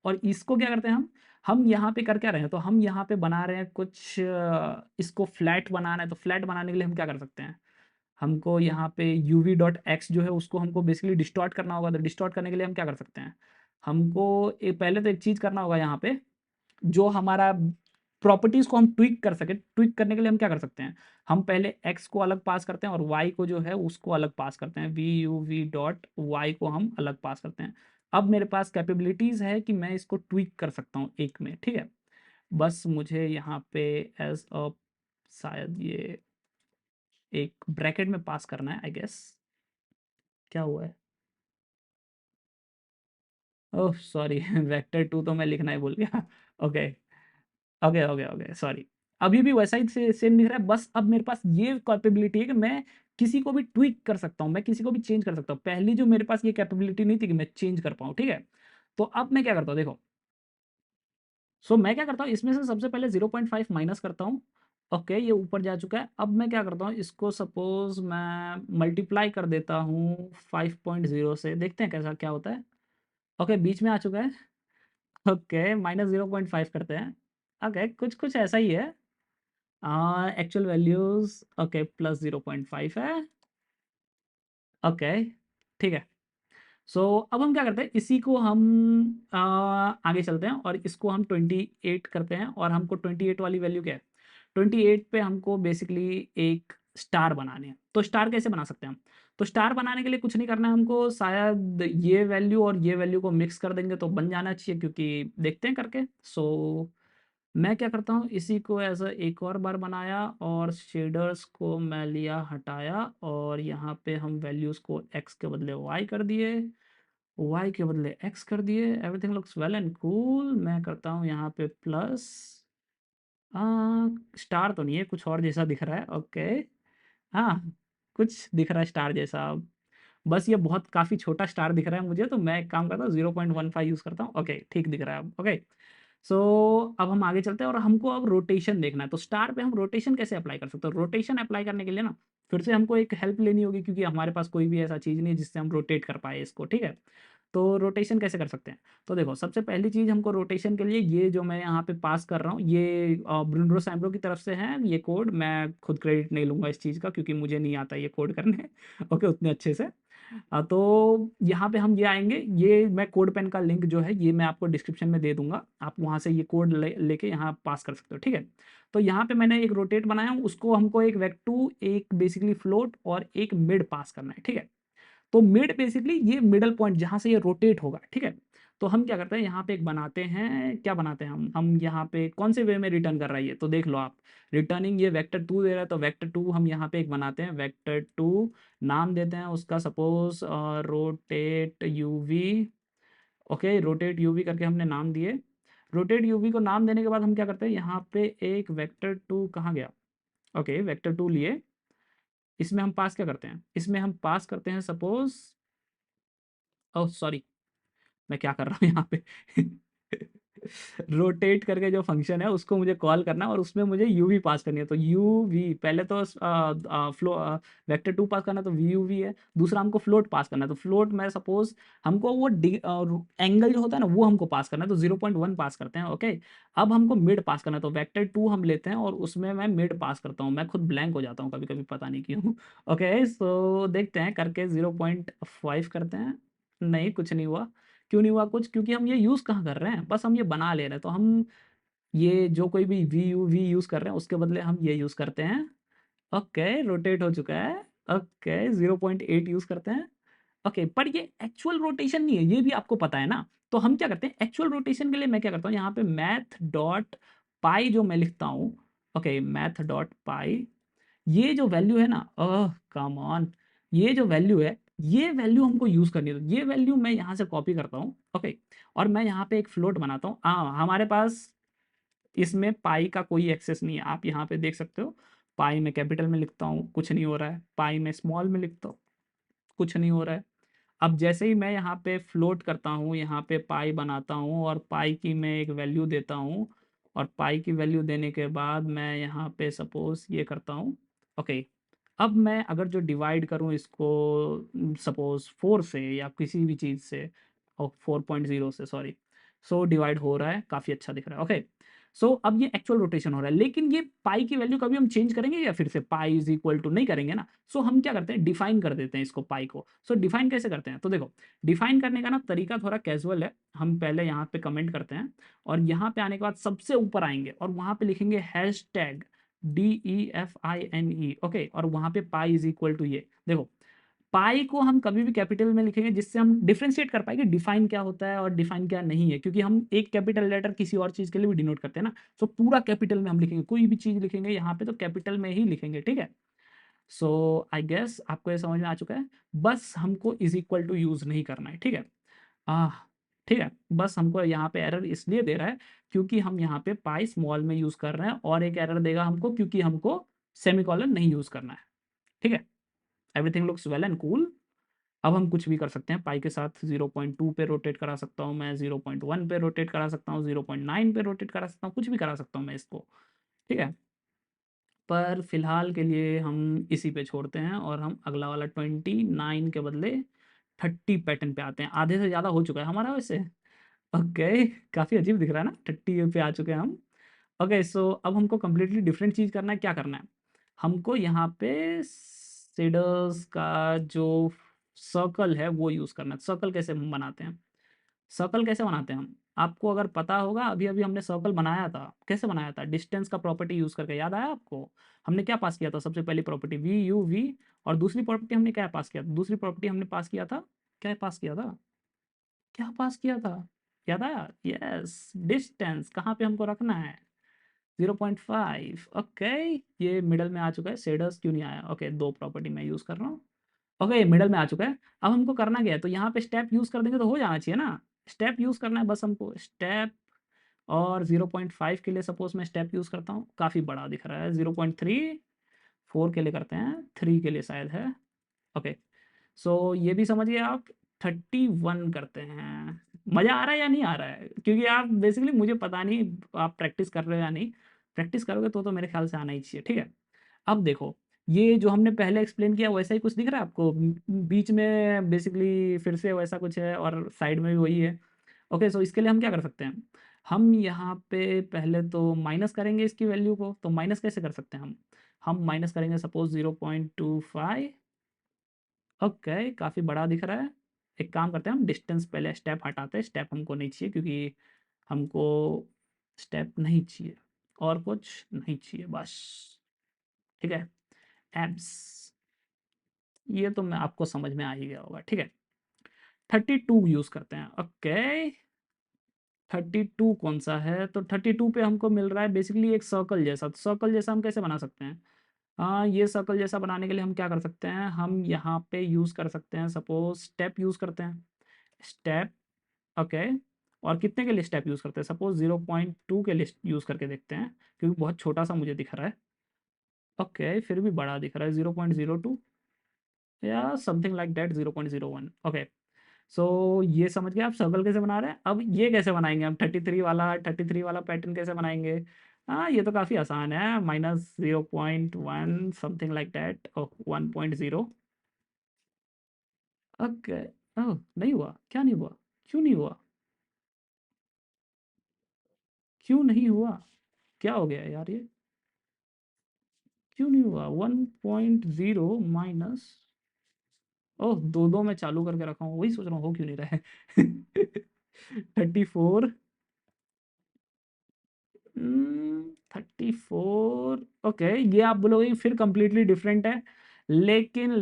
और इसको क्या करते हैं हम यहाँ पे कर क्या रहे हैं, तो हम यहाँ पे बना रहे हैं कुछ इसको फ्लैट बनाना है। तो फ्लैट बनाने के लिए हम क्या कर सकते हैं, हमको यहाँ पे यूवी डॉट एक्स जो है उसको हमको बेसिकली डिस्टॉर्ट करना होगा। तो डिस्टॉर्ट करने के लिए हम क्या कर सकते हैं, हमको पहले तो एक चीज़ करना होगा यहाँ पे, जो हमारा प्रॉपर्टीज़ को हम ट्विक कर सके। ट्विक करने के लिए हम क्या कर सकते हैं, हम पहले x को अलग पास करते हैं और y को जो है उसको अलग पास करते हैं। V U V dot Y को हम अलग पास करते हैं। अब मेरे पास कैपेबिलिटीज़ है कि मैं इसको ट्विक कर सकता हूँ एक में, ठीक है। बस मुझे यहाँ पे एज अ शायद ये एक ब्रैकेट में पास करना है, आई गेस। क्या हुआ है, ओह सॉरी वेक्टर 2 तो मैं लिखना ही भूल गया। Okay okay okay okay, sorry. अभी भी वैसा ही से सेम दिख रहा है, बस अब मेरे पास ये कैपेबिलिटी है कि मैं किसी को भी ट्विक कर सकता हूँ, मैं किसी को भी चेंज कर सकता हूँ। पहली जो मेरे पास ये कैपेबिलिटी नहीं थी कि मैं चेंज कर पाऊँ, ठीक है। तो अब मैं क्या करता हूँ, देखो। सो मैं क्या करता हूँ, इसमें से सबसे पहले 0.5 माइनस करता हूँ। ओके, ये ऊपर जा चुका है। अब मैं क्या करता हूँ, इसको सपोज मैं मल्टीप्लाई कर देता हूँ 5.0 से, देखते हैं कैसा क्या होता है। ओके, बीच में आ चुका है। ओके, -0.5 करते हैं। ओके, कुछ कुछ ऐसा ही है। एक्चुअल वैल्यूज ओके +0.5 है। ओके, ठीक है। सो अब हम क्या करते हैं, इसी को हम आगे चलते हैं और इसको हम 28 करते हैं। और हमको 28 वाली वैल्यू क्या है, 28 पे हमको बेसिकली एक स्टार बनाने हैं। तो स्टार कैसे बना सकते हैं हम, तो स्टार बनाने के लिए कुछ नहीं करना है हमको, शायद ये वैल्यू और ये वैल्यू को मिक्स कर देंगे तो बन जाना चाहिए, क्योंकि देखते हैं करके। सो मैं क्या करता हूँ, इसी को एज अ एक और बार बनाया और शेडर्स को मैं लिया हटाया, और यहाँ पे हम वैल्यूज़ को x के बदले y कर दिए, y के बदले x कर दिए। Everything looks well and cool. मैं करता हूँ यहाँ पे प्लस, स्टार तो नहीं है, कुछ और जैसा दिख रहा है। ओके, हाँ, कुछ दिख रहा है स्टार जैसा। बस ये बहुत काफ़ी छोटा स्टार दिख रहा है मुझे, तो मैं एक काम करता हूँ 0.15 यूज़ करता हूँ। ओके, ठीक दिख रहा है अब। ओके, सो अब हम आगे चलते हैं और हमको अब रोटेशन देखना है। तो स्टार पे हम रोटेशन कैसे अप्लाई कर सकते हैं, रोटेशन अप्लाई करने के लिए ना फिर से हमको एक हेल्प लेनी होगी, क्योंकि हमारे पास कोई भी ऐसा चीज़ नहीं है जिससे हम रोटेट कर पाए इसको, ठीक है। तो रोटेशन कैसे कर सकते हैं, तो देखो सबसे पहली चीज़ हमको रोटेशन के लिए, ये जो मैं यहाँ पे पास कर रहा हूँ ये ब्रूनो सैम्ब्रो की तरफ से है ये कोड। मैं खुद क्रेडिट नहीं लूँगा इस चीज़ का, क्योंकि मुझे नहीं आता ये कोड करने ओके उतने अच्छे से। तो यहाँ पे हम ये आएँगे, ये मैं कोड पेन का लिंक जो है ये मैं आपको डिस्क्रिप्शन में दे दूँगा, आप वहाँ से ये कोड लेके यहाँ पास कर सकते हो, ठीक है। तो यहाँ पे मैंने एक रोटेट बनाया हूँ, उसको हमको एक वेक्टू, एक बेसिकली फ्लोट और एक मिड पास करना है, ठीक है। तो मिड बेसिकली ये मिडल पॉइंट जहाँ से ये रोटेट होगा, ठीक है। तो हम क्या करते हैं, यहाँ पे एक बनाते हैं, क्या बनाते हैं हम यहाँ पे कौन से वे में रिटर्न कर रहा है ये, तो देख लो आप। रिटर्निंग ये वेक्टर 2 दे रहा है, तो वेक्टर 2 हम यहाँ पे एक बनाते हैं, वेक्टर 2 नाम देते हैं उसका suppose rotate UV. Okay, rotate UV करके हमने नाम दिए। रोटेट यूवी को नाम देने के बाद हम क्या करते हैं, यहाँ पे एक वेक्टर 2 कहाँ गया। ओके, वेक्टर 2 लिए, इसमें हम पास क्या करते हैं, इसमें हम पास करते हैं सपोज, ओह सॉरी, मैं क्या कर रहा हूँ यहाँ पे रोटेट करके जो फंक्शन है उसको मुझे कॉल करना है और उसमें मुझे यूवी पास करनी है। तो यूवी पहले तो फ्लो वेक्टर 2 पास करना है, तो वी यू वी है। दूसरा हमको फ्लोट पास करना है, तो फ्लोट में सपोज हमको वो एंगल जो होता है ना वो हमको पास करना है, तो 0.1 पास करते हैं। ओके, अब हमको मिड पास करना है, तो वेक्टर 2 हम लेते हैं और उसमें मैं मिड पास करता हूँ। मैं खुद ब्लैंक हो जाता हूँ कभी कभी, पता नहीं क्यों ओके, सो देखते हैं करके 0.5 करते हैं, नहीं कुछ नहीं हुआ। क्यों नहीं हुआ कुछ? क्योंकि हम ये यूज़ कहाँ कर रहे हैं, बस हम ये बना ले रहे हैं। तो हम ये जो कोई भी वी यूज़ कर रहे हैं उसके बदले हम ये यूज़ करते हैं। ओके, रोटेट हो चुका है। ओके, 0.8 यूज़ करते हैं। ओके, पर ये एक्चुअल रोटेशन नहीं है, ये भी आपको पता है ना। तो हम क्या करते हैं, एक्चुअल रोटेशन के लिए मैं क्या करता हूँ, यहाँ पे मैथ डॉट पाई जो मैं लिखता हूँ, ओके, मैथ डॉट पाई, ये जो वैल्यू है ना, ओह कम ऑन, ये जो वैल्यू है, ये वैल्यू हमको यूज़ करनी है। तो ये वैल्यू मैं यहाँ से कॉपी करता हूँ, ओके, और मैं यहाँ पे एक फ्लोट बनाता हूँ। हमारे पास इसमें पाई का कोई एक्सेस नहीं है, आप यहाँ पे देख सकते हो। पाई में कैपिटल में लिखता हूँ, कुछ नहीं हो रहा है। पाई में स्मॉल में लिखता हूँ, कुछ नहीं हो रहा है। अब जैसे ही मैं यहाँ पे फ्लोट करता हूँ, यहाँ पे पाई बनाता हूँ और पाई की मैं एक वैल्यू देता हूँ, और पाई की वैल्यू देने के बाद मैं यहाँ पे सपोज़ ये करता हूँ, ओके। अब मैं अगर जो डिवाइड करूँ इसको सपोज़ 4 से या किसी भी चीज़ से, और 4.0 से, सॉरी, सो डिवाइड हो रहा है, काफ़ी अच्छा दिख रहा है, ओके। सो अब ये एक्चुअल रोटेशन हो रहा है, लेकिन ये पाई की वैल्यू कभी हम चेंज करेंगे या फिर से पाई इज इक्वल टू नहीं करेंगे ना। सो हम क्या करते हैं, डिफाइन कर देते हैं इसको पाई को। सो डिफाइन कैसे करते हैं, तो देखो, डिफाइन करने का ना तरीका थोड़ा कैजुअल है। हम पहले यहाँ पे कमेंट करते हैं, और यहाँ पे आने के बाद सबसे ऊपर आएंगे और वहाँ पे लिखेंगे हैश टैग DEFINE, ओके, और वहाँ पे पाई इज इक्वल टू, ये देखो, पाई को हम कभी भी कैपिटल में लिखेंगे जिससे हम डिफरेंशिएट कर पाएंगे डिफाइन क्या होता है और डिफाइन क्या नहीं है, क्योंकि हम एक कैपिटल लेटर किसी और चीज़ के लिए भी डिनोट करते हैं ना। सो पूरा कैपिटल में हम लिखेंगे, कोई भी चीज़ लिखेंगे यहाँ पे तो कैपिटल में ही लिखेंगे, ठीक है। सो आई गेस आपको ये समझ में आ चुका है। बस हमको इज इक्वल टू यूज़ नहीं करना है, ठीक है। आह, ठीक है, बस हमको यहाँ पे एरर इसलिए दे रहा है क्योंकि हम यहाँ पे पाई स्मॉल में यूज़ कर रहे हैं, और एक एरर देगा हमको क्योंकि हमको सेमीकोलन नहीं यूज़ करना है, ठीक है। Everything looks well and cool. अब हम कुछ भी कर सकते हैं पाई के साथ। 0.2 पे रोटेट करा सकता हूँ मैं, 0.1 पे रोटेट करा सकता हूँ, 0.9 पे रोटेट करा सकता हूँ, कुछ भी करा सकता हूँ मैं इसको, ठीक है। पर फिलहाल के लिए हम इसी पे छोड़ते हैं और हम अगला वाला 29 के बदले 30 पैटर्न पे आते हैं। आधे से ज़्यादा हो चुका है हमारा वैसे। ओके, काफ़ी अजीब दिख रहा है ना, 30 पे आ चुके हैं हम। ओके, सो अब हमको कंप्लीटली डिफरेंट चीज़ करना है। क्या करना है, हमको यहाँ पे शेडर्स का जो सर्कल है वो यूज़ करना है। सर्कल कैसे हम बनाते हैं, सर्कल कैसे बनाते हैं हम, आपको अगर पता होगा, अभी अभी हमने सर्कल बनाया था, कैसे बनाया था, डिस्टेंस का प्रॉपर्टी यूज़ करके, याद आया आपको। हमने क्या पास किया था, सबसे पहली प्रॉपर्टी VUV, और दूसरी प्रॉपर्टी हमने क्या पास किया था, दूसरी प्रॉपर्टी हमने पास किया था, क्या पास किया था, क्या पास किया था, याद आया, यस, डिस्टेंस कहाँ पे हमको रखना है, 0.5, ओके। ये मिडल में आ चुका है, शेडर्स क्यों नहीं आया, ओके, दो प्रॉपर्टी मैं यूज़ कर रहा हूँ, ओके, मिडल में आ चुका है। अब हमको करना क्या है, तो यहाँ पे स्टेप यूज़ कर देंगे तो हो जाना चाहिए ना। स्टेप यूज़ करना है बस हमको, स्टेप, और 0.5 के लिए सपोज मैं स्टेप यूज़ करता हूँ, काफ़ी बड़ा दिख रहा है, 0.3, 4 के लिए करते हैं, 3 के लिए शायद है, ओके। सो ये भी समझिए आप, 31 करते हैं। मज़ा आ रहा है या नहीं आ रहा है, क्योंकि आप बेसिकली, मुझे पता नहीं आप प्रैक्टिस कर रहे हो या नहीं। प्रैक्टिस करोगे तो मेरे ख्याल से आना ही चाहिए, ठीक है। अब देखो, ये जो हमने पहले एक्सप्लेन किया वैसा ही कुछ दिख रहा है आपको, बीच में बेसिकली फिर से वैसा कुछ है और साइड में भी वही है, ओके। सो इसके लिए हम क्या कर सकते हैं, हम यहाँ पे पहले तो माइनस करेंगे इसकी वैल्यू को। तो माइनस कैसे कर सकते हैं हम माइनस करेंगे सपोज 0.25, ओके, काफ़ी बड़ा दिख रहा है। एक काम करते हैं, हम डिस्टेंस पहले स्टेप हटाते हैं, स्टेप हमको नहीं चाहिए क्योंकि हमको स्टेप नहीं चाहिए, और कुछ नहीं चाहिए बस, ठीक है। एब्स, ये तो मैं आपको समझ में आ ही गया होगा, ठीक है। 32 यूज़ करते हैं, ओके। 32 कौन सा है, तो 32 पे हमको मिल रहा है बेसिकली एक सर्कल जैसा। तो सर्कल जैसा हम कैसे बना सकते हैं, हाँ, ये सर्कल जैसा बनाने के लिए हम क्या कर सकते हैं, हम यहाँ पे यूज़ कर सकते हैं, सपोज स्टेप यूज़ करते हैं, स्टेप, ओके। और कितने के लिए स्टेप यूज़ करते हैं, सपोज 0.2 के लिए यूज़ करके देखते हैं, क्योंकि बहुत छोटा सा मुझे दिख रहा है, ओके, फिर भी बड़ा दिख रहा है, 0.02 या something like that, 0.01, okay. So ये समझ गए आप सर्कल कैसे बना रहे हैं। अब ये कैसे बनाएंगे हम, 33 वाला पैटर्न कैसे बनाएंगे। हाँ, ये तो काफ़ी आसान है, -0.1 something like that, oh 1.0, okay. Oh, नहीं हुआ, क्या नहीं हुआ, क्यों नहीं हुआ, क्यों नहीं हुआ, क्या हो गया यार ये, क्यों नहीं हुआ, 1.0 माइनस, ओह, दो दो मैं चालू करके रखा हूँ, वही सोच रहा हूँ हो क्यों नहीं रहा है 34, 34। ओके, ये आप बोलोगे फिर कंप्लीटली डिफरेंट है, लेकिन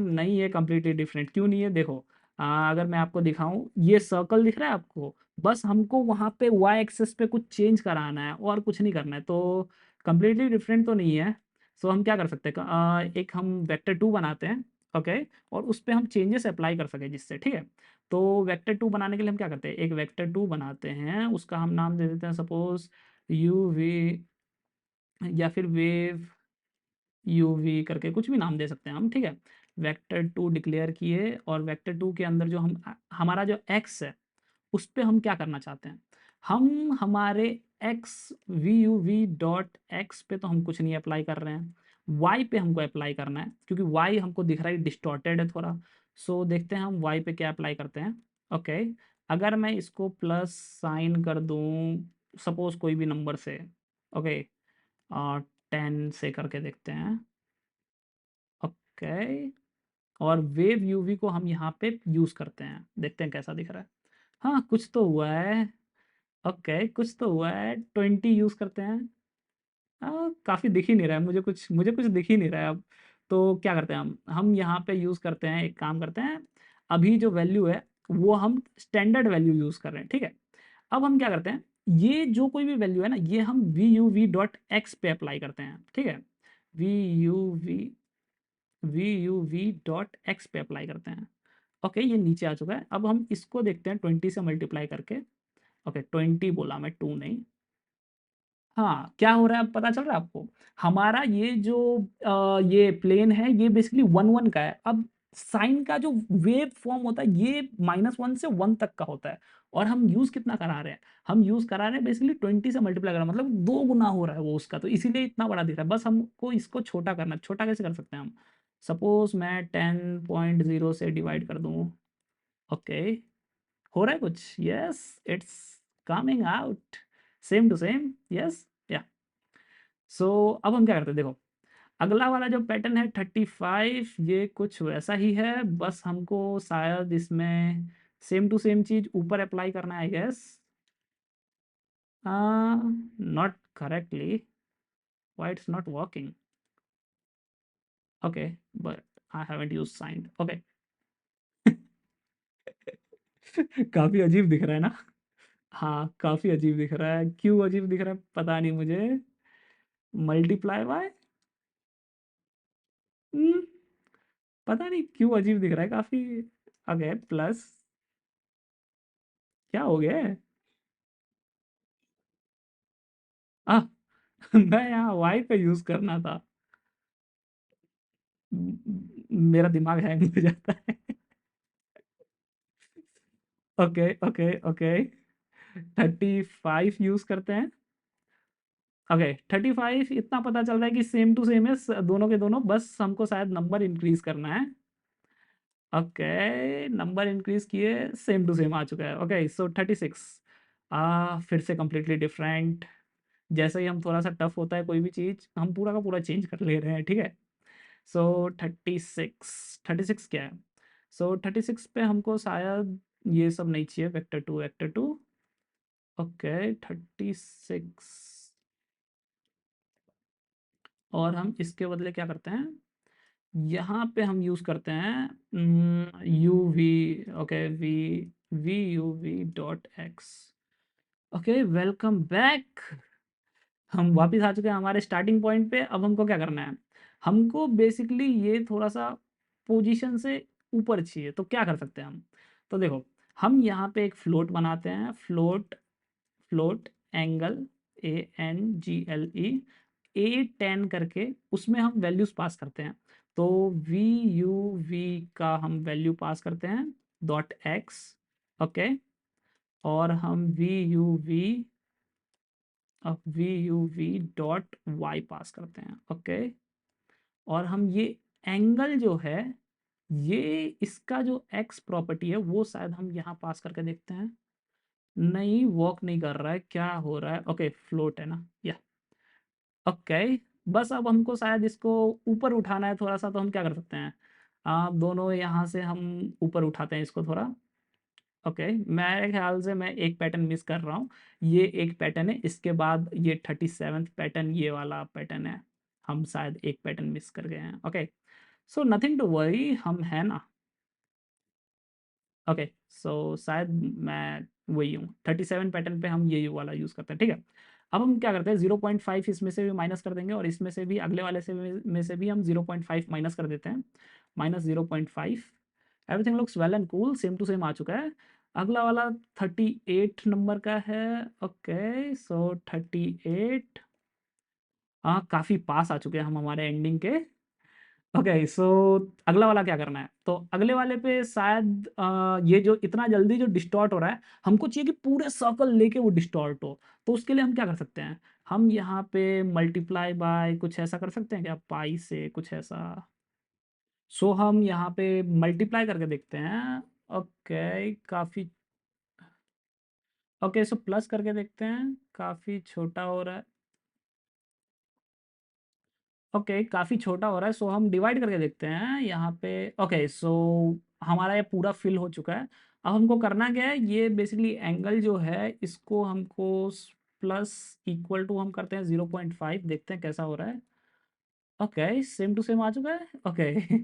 नहीं है कंप्लीटली डिफरेंट। क्यों नहीं है, देखो, अगर मैं आपको दिखाऊं, ये सर्कल दिख रहा है आपको, बस हमको वहां पे वाई एक्सेस पे कुछ चेंज कराना है और कुछ नहीं करना है, तो कंप्लीटली डिफरेंट तो नहीं है। सो हम क्या कर सकते हैं, एक हम वेक्टर टू बनाते हैं। ओके, और उस पर हम चेंजेस अप्लाई कर सकें जिससे, ठीक है। तो वेक्टर टू बनाने के लिए हम क्या करते हैं, एक वेक्टर टू बनाते हैं, उसका हम नाम दे देते हैं सपोज यू वी, या फिर वेव यू वी करके कुछ भी नाम दे सकते हैं हम, ठीक है। वेक्टर टू डिक्लेयर किए, और वेक्टर टू के अंदर जो हम हमारा जो एक्स है, उस पे हम क्या करना चाहते हैं, हम हमारे X V U V dot X पे तो हम कुछ नहीं अप्लाई कर रहे हैं, वाई पे हमको अप्लाई करना है, क्योंकि वाई हमको दिख रहा है डिस्टॉर्टेड है थोड़ा। सो देखते हैं हम वाई पे क्या अप्लाई करते हैं। ओके, अगर मैं इसको प्लस साइन कर दूं सपोज कोई भी नंबर से, ओके, 10 से करके देखते हैं। ओके, और वेव यूवी को हम यहाँ पे यूज़ करते हैं, देखते हैं कैसा दिख रहा है। हाँ, कुछ तो हुआ है। ओके, कुछ तो हुआ है, 20 यूज़ करते हैं। काफ़ी दिख ही नहीं रहा है मुझे कुछ दिख ही नहीं रहा है अब। तो क्या करते हैं हम यहाँ पे यूज़ करते हैं, एक काम करते हैं, अभी जो वैल्यू है वो हम स्टैंडर्ड वैल्यू यूज़ कर रहे हैं, ठीक है। अब हम क्या करते हैं, ये जो कोई भी वैल्यू है ना, ये हम V U V dot X पे अप्लाई करते हैं, ठीक है। V U V V U V dot X पे अप्लाई करते हैं। ओके, ये नीचे आ चुका है। अब हम इसको देखते हैं 20 से मल्टीप्लाई करके। ओके, 20 बोला मैं, 2 नहीं। हाँ, क्या हो रहा है अब पता चल रहा है आपको? हमारा ये जो ये प्लेन है, ये बेसिकली 1 1 का है। अब साइन का जो वेव फॉर्म होता है, ये -1 से 1 तक का होता है, और हम यूज़ कितना करा रहे हैं? हम यूज़ करा रहे हैं बेसिकली 20 से मल्टीप्लाई कर रहे हैं, मतलब 2 गुना हो रहा है वो उसका, तो इसीलिए इतना बड़ा दिख रहा है। बस हमको इसको छोटा करना है। छोटा कैसे कर सकते हैं हम? सपोज़ मैं 10.0 से डिवाइड कर दूँ। ओके, हो रहा है कुछ? Yes, it's coming out, same to same, yes, yeah. So अब हम क्या करते हैं, देखो, अगला वाला जो पैटर्न है 35, ये कुछ वैसा ही है, बस हमको शायद इसमें सेम टू सेम चीज ऊपर अप्लाई करना है, I guess. Not correctly, why it's not working. Okay, but I haven't use sine. Okay, काफी अजीब दिख रहा है ना? हाँ, काफी अजीब दिख रहा है, क्यों अजीब दिख रहा है पता नहीं मुझे। मल्टीप्लाई बाय, पता नहीं क्यों अजीब दिख रहा है काफी। ओके, प्लस, क्या हो गया है? आ, मैं यहाँ वाई पे यूज करना था। मेरा दिमाग हैंग हो जाता है। ओके, ओके, ओके, 35 यूज करते हैं। ओके, 35 इतना पता चल रहा है कि सेम टू सेम है, दोनों के दोनों, बस हमको शायद नंबर इंक्रीज करना है। ओके, नंबर इंक्रीज किए, सेम टू सेम आ चुका है। ओके, सो 36, फिर से कंप्लीटली डिफरेंट। जैसे ही हम थोड़ा सा टफ होता है कोई भी चीज़, हम पूरा का पूरा चेंज कर ले रहे हैं, ठीक है। सो 36, 36 क्या है? सो 36 पे हमको शायद ये सब नहीं चाहिए, vector two, vector two. Okay, 36, और हम इसके बदले क्या करते हैं, यहाँ पे हम यूज़ करते हैं U V. Okay, V V U V dot X. Okay, welcome back. हम वापस आ चुके हैं हमारे स्टार्टिंग पॉइंट पे। अब हमको क्या करना है, हमको बेसिकली ये थोड़ा सा पोजीशन से ऊपर चाहिए, तो क्या कर सकते हैं हम? तो देखो, हम यहाँ पे एक फ्लोट बनाते हैं, float, float angle, A N G L E, A10 करके, उसमें हम वैल्यूज पास करते हैं। तो वी यू वी का हम वैल्यू पास करते हैं डॉट एक्स। ओके, और हम V U V dot Y pass करते हैं। ओके, और हम ये एंगल जो है, ये इसका जो एक्स प्रॉपर्टी है, वो शायद हम यहाँ पास करके देखते हैं। नहीं, वर्क नहीं कर रहा है, क्या हो रहा है? ओके, फ्लोट है ना, या। ओके, बस अब हमको शायद इसको ऊपर उठाना है थोड़ा सा, तो हम क्या कर सकते हैं, आप दोनों यहाँ से हम ऊपर उठाते हैं इसको थोड़ा। ओके, मेरे ख्याल से मैं एक पैटर्न मिस कर रहा हूँ। ये एक पैटर्न है, इसके बाद ये 37th पैटर्न, ये वाला पैटर्न है। हम शायद एक पैटर्न मिस कर गए हैं। Okay, so nothing to worry, हम है ना। ओके, सो शायद मैं वही हूँ, 37 पैटर्न पे हम ये वाला यूज़ करते हैं, ठीक है। अब हम क्या करते हैं, 0.5 इसमें से भी माइनस कर देंगे, और इसमें से भी, अगले वाले से में से भी हम 0.5 माइनस कर देते हैं। -0.5, everything looks well and cool, same to same आ चुका है। अगला वाला 38 नंबर का है। ओके, सो 38, हाँ काफ़ी पास आ चुके हैं हम हमारे एंडिंग के। ओके, सो अगला वाला क्या करना है, तो अगले वाले पे शायद ये जो इतना जल्दी जो डिस्टॉर्ट हो रहा है, हमको चाहिए कि पूरे सर्कल लेके वो डिस्टॉर्ट हो। तो उसके लिए हम क्या कर सकते हैं, हम यहाँ पे मल्टीप्लाई बाय कुछ ऐसा कर सकते हैं क्या, पाई से कुछ ऐसा। सो हम यहाँ पे मल्टीप्लाई करके देखते हैं। ओके, काफ़ी, ओके, सो प्लस करके देखते हैं, काफ़ी छोटा हो रहा है। ओके, काफ़ी छोटा हो रहा है, सो हम डिवाइड करके देखते हैं यहाँ पे। ओके, सो हमारा ये पूरा फिल हो चुका है। अब हमको करना क्या है, ये बेसिकली एंगल जो है इसको हमको प्लस इक्वल टू हम करते हैं 0.5, देखते हैं कैसा हो रहा है। ओके, सेम टू सेम आ चुका है। ओके,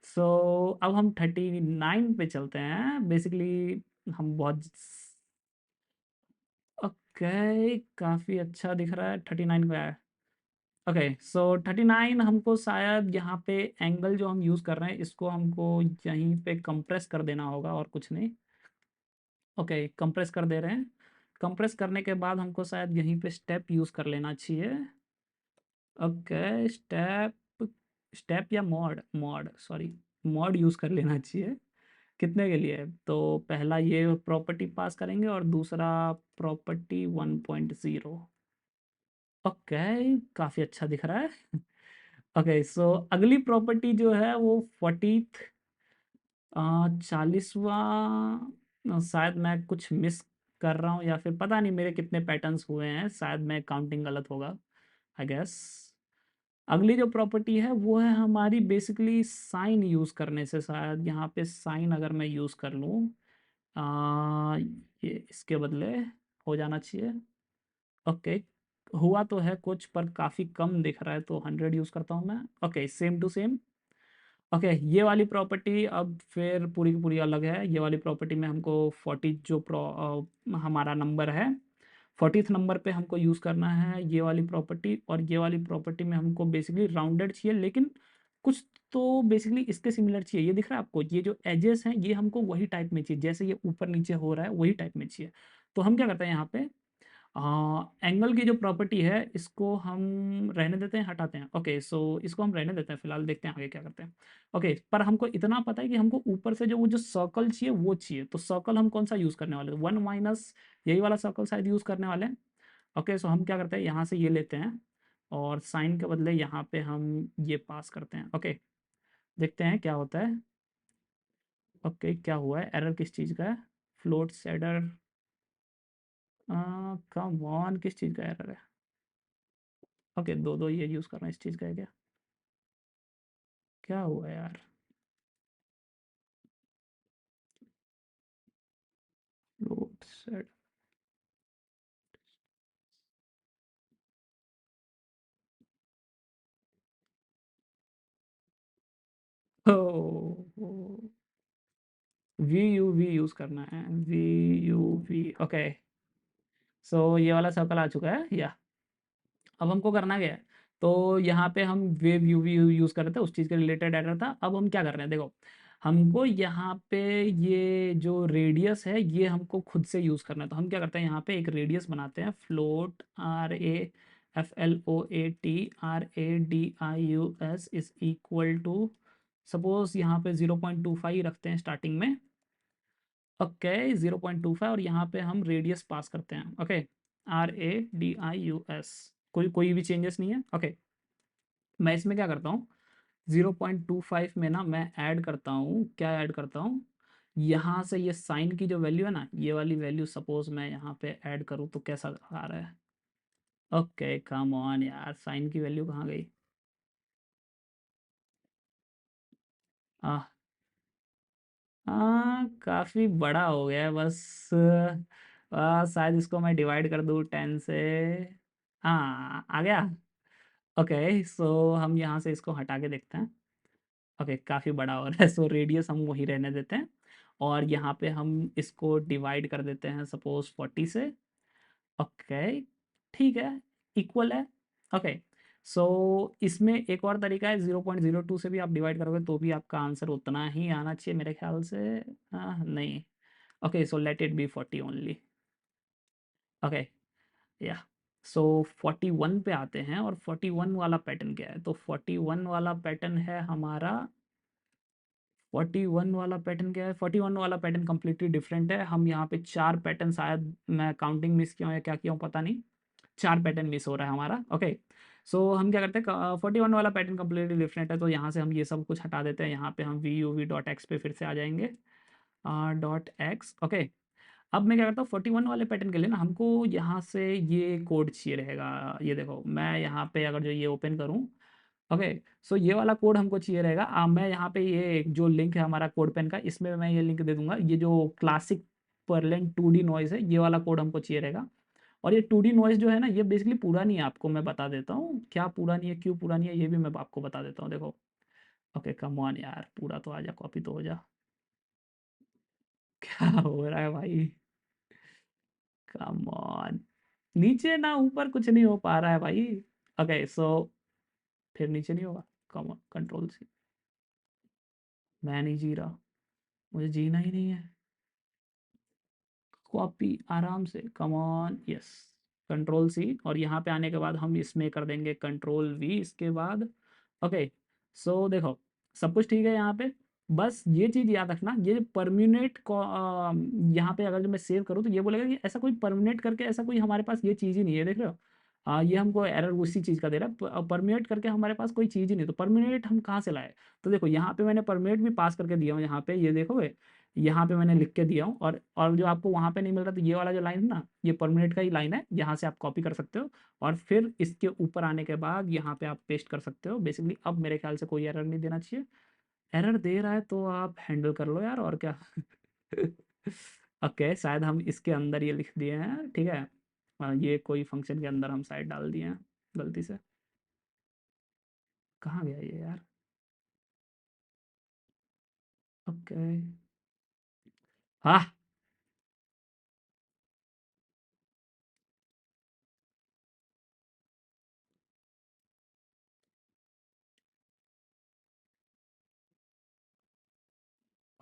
सो अब हम 39 पे चलते हैं बेसिकली। हम बहुत, ओके, काफ़ी अच्छा दिख रहा है, 39 पे आया। ओके, सो 39 हमको शायद यहाँ पे एंगल जो हम यूज़ कर रहे हैं इसको हमको यहीं पे कंप्रेस कर देना होगा, और कुछ नहीं। ओके, कंप्रेस कर दे रहे हैं। कंप्रेस करने के बाद हमको शायद यहीं पे स्टेप यूज़ कर लेना चाहिए। ओके, स्टेप, स्टेप या mod, mod sorry, mod use कर लेना चाहिए। कितने के लिए, तो पहला ये प्रॉपर्टी पास करेंगे, और दूसरा प्रॉपर्टी 1.0। ओके, काफ़ी अच्छा दिख रहा है। ओके, सो अगली प्रॉपर्टी जो है वो 40th, 40वां, शायद मैं कुछ मिस कर रहा हूँ, या फिर पता नहीं मेरे कितने पैटर्न्स हुए हैं, शायद मैं काउंटिंग गलत होगा, आई गेस। अगली जो प्रॉपर्टी है वो है हमारी बेसिकली साइन यूज़ करने से, शायद यहाँ पे साइन अगर मैं यूज़ कर लूँ, ये इसके बदले हो जाना चाहिए। ओके, हुआ तो है कुछ, पर काफ़ी कम दिख रहा है, तो 100 यूज़ करता हूँ मैं। Okay, same to same. Okay, ये वाली प्रॉपर्टी अब फिर पूरी की पूरी अलग है। ये वाली प्रॉपर्टी में हमको 40 जो हमारा नंबर है, 40th नंबर पे हमको यूज़ करना है ये वाली प्रॉपर्टी, और ये वाली प्रॉपर्टी में हमको बेसिकली राउंडेड चाहिए, लेकिन कुछ तो बेसिकली इसके सिमिलर चाहिए। ये दिख रहा है आपको, ये जो एजेस हैं ये हमको वही टाइप में चाहिए, जैसे ये ऊपर नीचे हो रहा है वही टाइप में चाहिए। तो हम क्या करते हैं यहाँ पे, एंगल की जो प्रॉपर्टी है इसको हम रहने देते हैं, हटाते हैं। ओके, सो इसको हम रहने देते हैं फिलहाल, देखते हैं आगे क्या करते हैं। ओके, पर हमको इतना पता है कि हमको ऊपर से जो वो जो सर्कल चाहिए वो चाहिए, तो सर्कल हम कौन सा यूज़ करने वाले हैं, 1 माइनस, यही वाला सर्कल शायद यूज़ करने वाले हैं। ओके, सो हम क्या करते हैं, यहाँ से ये लेते हैं, और साइन के बदले यहाँ पे हम ये पास करते हैं। ओके, देखते हैं क्या होता है। ओके, क्या हुआ है, एरर किस चीज़ का है, फ्लोट शेडर, कम ऑन, किस चीज़ का एरर है। ओके, दो दो ये यूज़ कर रहे हैं, इस चीज़ का है क्या, क्या हुआ यार, float shader, oh, V use करना है, वी। ओके, सो ये वाला सर्कल आ चुका है, या अब हमको करना क्या है, तो यहाँ पे हम वेव यूवी यूज़ कर रहे थे, उस चीज़ के रिलेटेड एरर था। अब हम क्या कर रहे हैं, देखो हमको यहाँ पे ये जो रेडियस है ये हमको खुद से यूज़ करना है, तो हम क्या करते हैं, यहाँ पे एक रेडियस बनाते हैं, float RAFLOAT RADIUS is equal to, suppose यहाँ पे 0.25 रखते हैं स्टार्टिंग में। ओके, 0.25, और यहाँ पे हम रेडियस पास करते हैं। ओके, RADIUS, कोई भी चेंजेस नहीं है। ओके, मैं इसमें क्या करता हूँ, 0.25 में ना मैं ऐड करता हूँ, क्या ऐड करता हूँ, यहाँ से ये साइन की जो वैल्यू है ना, ये वाली वैल्यू सपोज मैं यहाँ पे ऐड करूँ तो कैसा आ रहा है। ओके, कम ऑन यार, साइन की वैल्यू कहाँ गई, काफ़ी बड़ा हो गया है, बस शायद इसको मैं डिवाइड कर दूँ 10 से। हाँ, आ गया। ओके, सो हम यहाँ से इसको हटा के देखते हैं। ओके, काफ़ी बड़ा हो रहा है, सो रेडियस हम वही रहने देते हैं। और यहाँ पे हम इसको डिवाइड कर देते हैं सपोज 40 से। ओके, ठीक है, इक्वल है। ओके, सो इसमें एक और तरीका है, 0.02 से भी आप डिवाइड करोगे तो भी आपका आंसर उतना ही आना चाहिए मेरे ख्याल से। नहीं। Okay, so let it be 40 only. Okay, या सो 41 पे आते हैं, और 41 वाला पैटर्न क्या है, तो 41 वाला पैटर्न है हमारा। 41 वाला पैटर्न क्या है, 41 वाला पैटर्न कम्प्लीटली डिफरेंट है। हम यहाँ पे 4 पैटर्न, शायद मैं काउंटिंग मिस किया हूँ या क्या किया हूँ पता नहीं, 4 पैटर्न मिस हो रहा है हमारा। ओके, सो हम क्या करते हैं, 41 वाला पैटर्न कम्प्लीटली डिफरेंट है, तो यहाँ से हम ये सब कुछ हटा देते हैं। यहाँ पे हम V U V dot X पे फिर से आ जाएंगे, डॉट एक्स। ओके, अब मैं क्या करता हूँ, 41 वाले पैटर्न के लिए ना हमको यहाँ से ये कोड चाहिए रहेगा। ये देखो, मैं यहाँ पे अगर जो ये ओपन करूँ, ओके, सो ये वाला कोड हमको चाहिए रहेगा। मैं यहाँ पे ये जो लिंक है हमारा कोड पेन का, इसमें मैं ये लिंक दे दूंगा। ये जो क्लासिक परलेंट 2D नॉइज़ है, ये वाला कोड हमको चाहिए रहेगा। और ये 2D नॉइज़ जो है ना, ये बेसिकली पूरा नहीं है, आपको मैं बता देता हूँ क्या पूरा नहीं है, क्यों पूरा नहीं है, ये भी मैं आपको बता देता हूँ। देखो, ओके, कम ऑन यार, पूरा तो आ जा, कॉपी तो हो जा। क्या हो रहा है भाई, कम ऑन, नीचे ना ऊपर कुछ नहीं हो पा रहा है भाई। ओके, सो फिर नीचे नहीं होगा, कम ऑन, कंट्रोल सी। मैं नहीं जी रहा, मुझे जीना ही नहीं है। कॉपी आराम से, come on, yes, control C. और यहाँ पे आने के बाद हम इसमें कर देंगे कंट्रोल वी इसके बाद। ओके, सो देखो, सब कुछ ठीक है यहाँ पे। बस ये चीज़ याद रखना, ये परम्यूनेट को यहाँ पे अगर जो मैं सेव करूँ तो ये बोलेगा कि ऐसा कोई परम्यूनेट करके ऐसा कोई हमारे पास ये चीज़ ही नहीं है, देख रहे हो। ये हमको एरर उसी चीज़ का दे रहा है, परम्यूनेट करके हमारे पास कोई चीज़ ही नहीं, तो परम्यूनेट हम कहाँ से लाए। तो देखो, यहाँ पे मैंने परम्यूनेट भी पास करके दिया हूँ, यहाँ पे ये देखोगे, यहाँ पे मैंने लिख के दिया हूँ। और जो आपको वहाँ पे नहीं मिल रहा, तो ये वाला जो लाइन है ना, ये परमानेंट का ही लाइन है, यहाँ से आप कॉपी कर सकते हो। और फिर इसके ऊपर आने के बाद यहाँ पे आप पेस्ट कर सकते हो बेसिकली। अब मेरे ख्याल से कोई एरर नहीं देना चाहिए। एरर दे रहा है तो आप हैंडल कर लो यार, और क्या। ओके, शायद हम इसके अंदर ये लिख दिए हैं, ठीक है। ये कोई फंक्शन के अंदर हम शायद डाल दिए हैं गलती से। कहाँ गया ये यार। ओके, हाँ,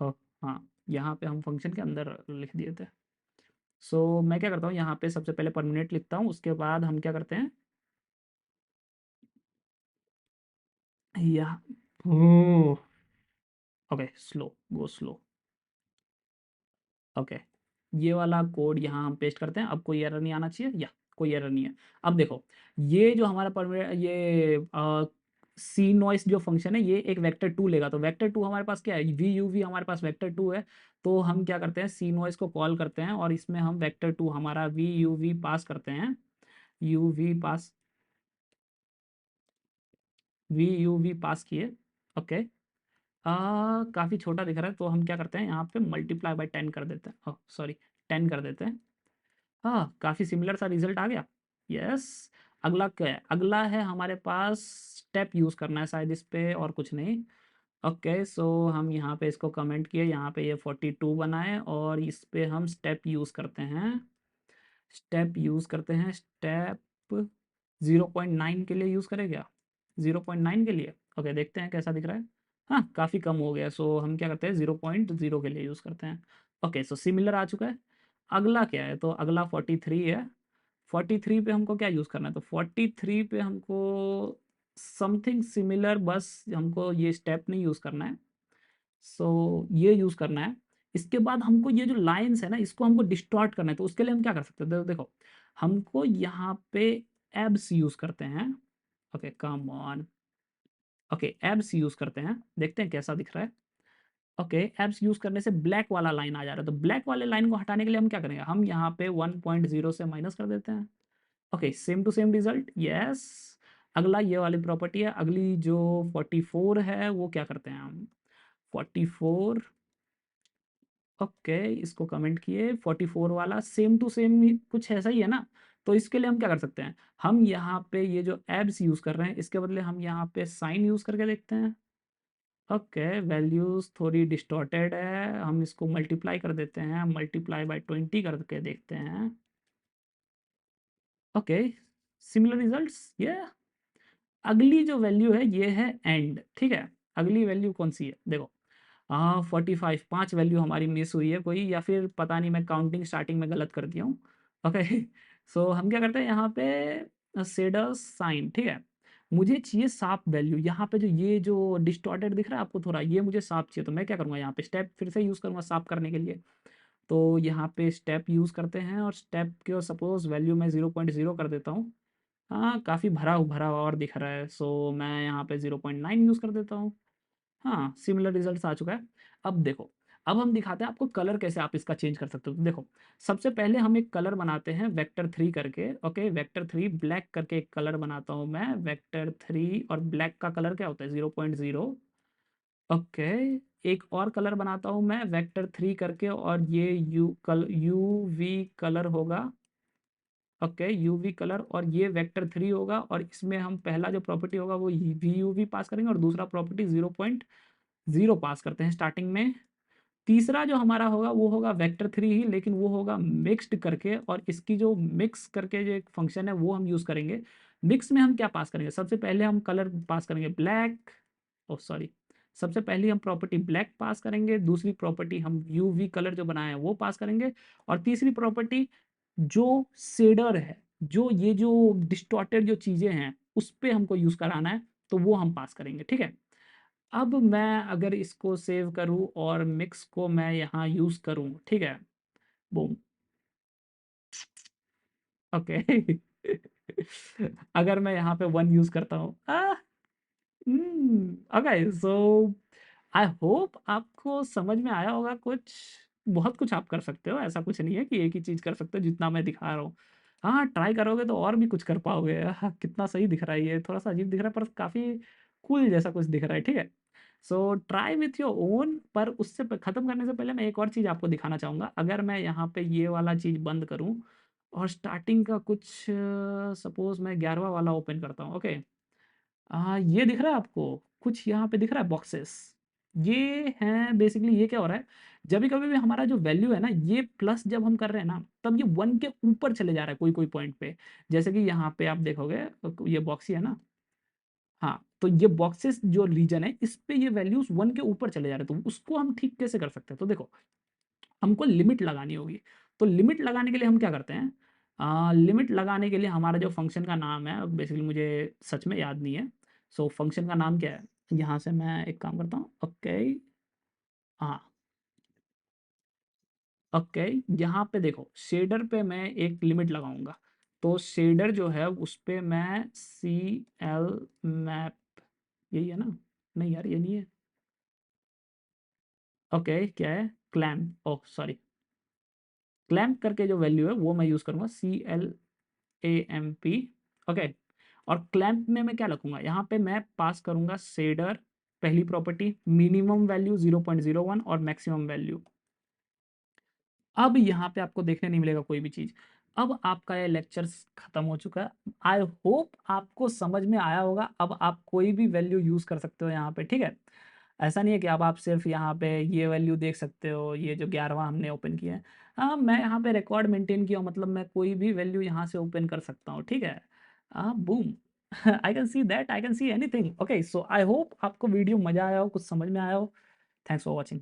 ओ, हाँ, यहाँ पे हम फंक्शन के अंदर लिख दिए थे। सो मैं क्या करता हूँ, यहाँ पे सबसे पहले परमिनेंट लिखता हूँ, उसके बाद हम क्या करते हैं, या okay, slow, go slow. Okay, ये वाला कोड यहाँ हम पेस्ट करते हैं। अब कोई एरर नहीं आना चाहिए, या कोई एरर नहीं है। अब देखो, ये जो हमारा ये सी नॉइस जो फंक्शन है, ये एक वेक्टर टू लेगा। तो वेक्टर टू हमारे पास क्या है, वी यू वी हमारे पास वेक्टर टू है। तो हम क्या करते हैं, सी नॉइस को कॉल करते हैं, और इसमें हम वेक्टर टू हमारा वी यू वी पास करते हैं। U V pass, V U V pass किए। ओके, काफ़ी छोटा दिख रहा है, तो हम क्या करते हैं, यहाँ पे मल्टीप्लाई बाय 10 कर देते हैं, ओह सॉरी, 10 कर देते हैं। हाँ, काफ़ी सिमिलर सा रिजल्ट आ गया। यस, अगला क्या है, अगला है हमारे पास स्टेप यूज़ करना है शायद इस पे, और कुछ नहीं। ओके, सो हम यहाँ पे इसको कमेंट किए, यहाँ पे ये 42 बनाए, और इस पे हम स्टेप यूज़ करते हैं। स्टेप यूज़ करते हैं, स्टेप 0.9 के लिए यूज़ करें क्या, 0.9 के लिए। ओके, देखते हैं कैसा दिख रहा है। हाँ, काफ़ी कम हो गया, सो हम क्या करते हैं, 0.0 के लिए यूज़ करते हैं। ओके, सो सिमिलर आ चुका है। अगला क्या है, तो अगला 43 है। 43 पे हमको क्या यूज़ करना है, तो 43 पे हमको समथिंग सिमिलर, बस हमको ये स्टेप नहीं यूज़ करना है। सो ये यूज़ करना है। इसके बाद हमको ये जो लाइन्स है ना, इसको हमको डिस्टॉर्ट करना है, तो उसके लिए हम क्या कर सकते हैं, देखो, हमको यहाँ पे एब्स यूज़ करते हैं। Okay, come on. Okay, abs use करते हैं, देखते हैं कैसा दिख रहा है। ओके, एब्स यूज़ करने से ब्लैक वाला लाइन आ जा रहा है, तो ब्लैक वाले लाइन को हटाने के लिए हम क्या करेंगे, हम यहाँ पे 1.0 से माइनस कर देते हैं। Okay, same to same result, yes. अगला ये वाली प्रॉपर्टी है, अगली जो 44 है, वो क्या करते हैं हम, 44 ओके, इसको कमेंट किए 44 वाला सेम टू सेम कुछ ऐसा ही है ना। तो इसके लिए हम क्या कर सकते हैं, हम यहाँ पे ये जो एब्स यूज़ कर रहे हैं इसके बदले हम यहाँ पे साइन यूज़ करके देखते हैं। ओके, वैल्यूज़ थोड़ी डिस्टॉर्टेड है, हम इसको मल्टीप्लाई कर देते हैं, मल्टीप्लाई बाय 20 करके देखते हैं। ओके, सिमिलर रिजल्ट्स ये। अगली जो वैल्यू है ये है एंड, ठीक है। अगली वैल्यू कौन सी है देखो, हाँ 45, 5 वैल्यू हमारी मिस हुई है कोई, या फिर पता नहीं मैं काउंटिंग स्टार्टिंग में गलत कर दिया हूँ। ओके सो हम क्या करते हैं यहाँ पे सेडस साइन, ठीक है। मुझे चाहिए साफ वैल्यू, यहाँ पे जो ये जो डिस्टॉर्टेड दिख रहा है आपको थोड़ा, ये मुझे साफ चाहिए, तो मैं क्या करूँगा यहाँ पे स्टेप फिर से यूज़ करूँगा साफ करने के लिए। तो यहाँ पे स्टेप यूज़ करते हैं और स्टेप के सपोज वैल्यू मैं 0.0 कर देता हूँ। हाँ काफ़ी भरा भरा और दिख रहा है, सो मैं यहाँ पे 0.9 यूज़ कर देता हूँ। हाँ, सिमिलर रिजल्ट्स आ चुका है। अब देखो, अब हम दिखाते हैं आपको कलर कैसे आप इसका चेंज कर सकते हो। तो देखो, सबसे पहले हम एक कलर बनाते हैं वेक्टर 3 करके, ओके, वेक्टर 3 ब्लैक करके एक कलर बनाता हूँ मैं, वेक्टर 3 और ब्लैक का कलर क्या होता है 0.0। ओके, एक और कलर बनाता हूँ मैं वेक्टर 3 करके और ये यूवी कलर होगा। ओके, यूवी कलर और ये वेक्टर 3 होगा और इसमें हम पहला जो प्रॉपर्टी होगा वो वी यूवी पास करेंगे और दूसरा प्रॉपर्टी 0.0 पास करते हैं स्टार्टिंग में। तीसरा जो हमारा होगा वो होगा वेक्टर 3 ही, लेकिन वो होगा मिक्स्ड करके, और इसकी जो मिक्स करके जो एक फंक्शन है वो हम यूज़ करेंगे। मिक्स में हम क्या पास करेंगे, सबसे पहले हम कलर पास करेंगे ब्लैक, ओ सॉरी, सबसे पहले हम प्रॉपर्टी ब्लैक पास करेंगे, दूसरी प्रॉपर्टी हम यूवी कलर जो बनाए हैं वो पास करेंगे, और तीसरी प्रॉपर्टी जो शेडर है, जो ये जो डिस्टॉर्टेड जो चीज़ें हैं उस पे हमको यूज़ कराना है, तो वो हम पास करेंगे, ठीक है। अब मैं अगर इसको सेव करूँ और मिक्स को मैं यहाँ यूज़ करूँ, ठीक है, बूम, ओके अगर मैं यहाँ पे 1 यूज़ करता हूँ, ओके सो आई होप आपको समझ में आया होगा कुछ। बहुत कुछ आप कर सकते हो, ऐसा कुछ नहीं है कि एक ही चीज़ कर सकते हो जितना मैं दिखा रहा हूँ। हाँ, ट्राई करोगे तो और भी कुछ कर पाओगे। कितना सही दिख रहा है ये, थोड़ा-सा अजीब दिख रहा है पर काफ़ी कूल जैसा कुछ दिख रहा है, ठीक है। So try with your own, पर उससे ख़त्म करने से पहले मैं एक और चीज़ आपको दिखाना चाहूँगा। अगर मैं यहाँ पे ये वाला चीज़ बंद करूँ और स्टार्टिंग का कुछ सपोज़ मैं 11वां वाला ओपन करता हूँ, ओके। ये दिख रहा है आपको? कुछ यहाँ पे दिख रहा है बॉक्सेस। ये हैं बेसिकली, ये क्या हो रहा है, जभी कभी भी हमारा जो वैल्यू है ना, ये प्लस जब हम कर रहे हैं ना, तब ये 1 के ऊपर चले जा रहा है कोई-कोई पॉइंट पे। जैसे कि यहाँ पे आप देखोगे ये बॉक्स ही है ना? हाँ, तो ये बॉक्सेस जो रीजन है, इस पे ये वैल्यूज़ 1 के ऊपर चले जा रहे हैं, तो उसको हम ठीक कैसे कर सकते हैं? तो देखो, हमको लिमिट लगानी होगी। तो लिमिट लगाने के लिए हम क्या करते हैं, लिमिट लगाने के लिए हमारा जो फ़ंक्शन का नाम है, बेसिकली मुझे सच में याद नहीं है। सो फ़ंक्शन का नाम क्या है? यहाँ से मैं एक काम करता हूँ, ओके, हाँ, ओके, यहाँ पे देखो शेडर पे मैं एक लिमिट लगाऊँगा। तो शेडर जो है उस पे मैं सीएल मैप, यही है ना? नहीं यार, ये नहीं है। ओके, क्या है? क्लैम्प, ओह सॉरी, क्लैम्प करके जो वैल्यू है वो मैं यूज़ करूँगा, CLAMP, ओके। और क्लैम्प में मैं क्या रखूँगा, यहाँ पे मैं पास करूँगा शेडर, पहली प्रॉपर्टी मिनिमम वैल्यू 0.01 और मैक्सिमम वैल्यू। अब यहाँ पे आपको देखने नहीं मिलेगा कोई भी चीज़। अब आपका ये लेक्चर्स खत्म हो चुका है। आई होप आपको समझ में आया होगा। अब आप कोई भी वैल्यू यूज़ कर सकते हो यहाँ पे, ठीक है। ऐसा नहीं है कि अब आप सिर्फ यहाँ पे ये वैल्यू देख सकते हो, ये जो 11वां हमने ओपन किया है। हाँ, मैं यहाँ पे रिकॉर्ड मेंटेन किया हूँ, मतलब मैं कोई भी वैल्यू यहाँ से ओपन कर सकता हूँ, ठीक है। Boom I can see that, I can see anything. Okay, so I hope आपको वीडियो मज़ा आया हो, कुछ समझ में आया हो। Thanks for watching.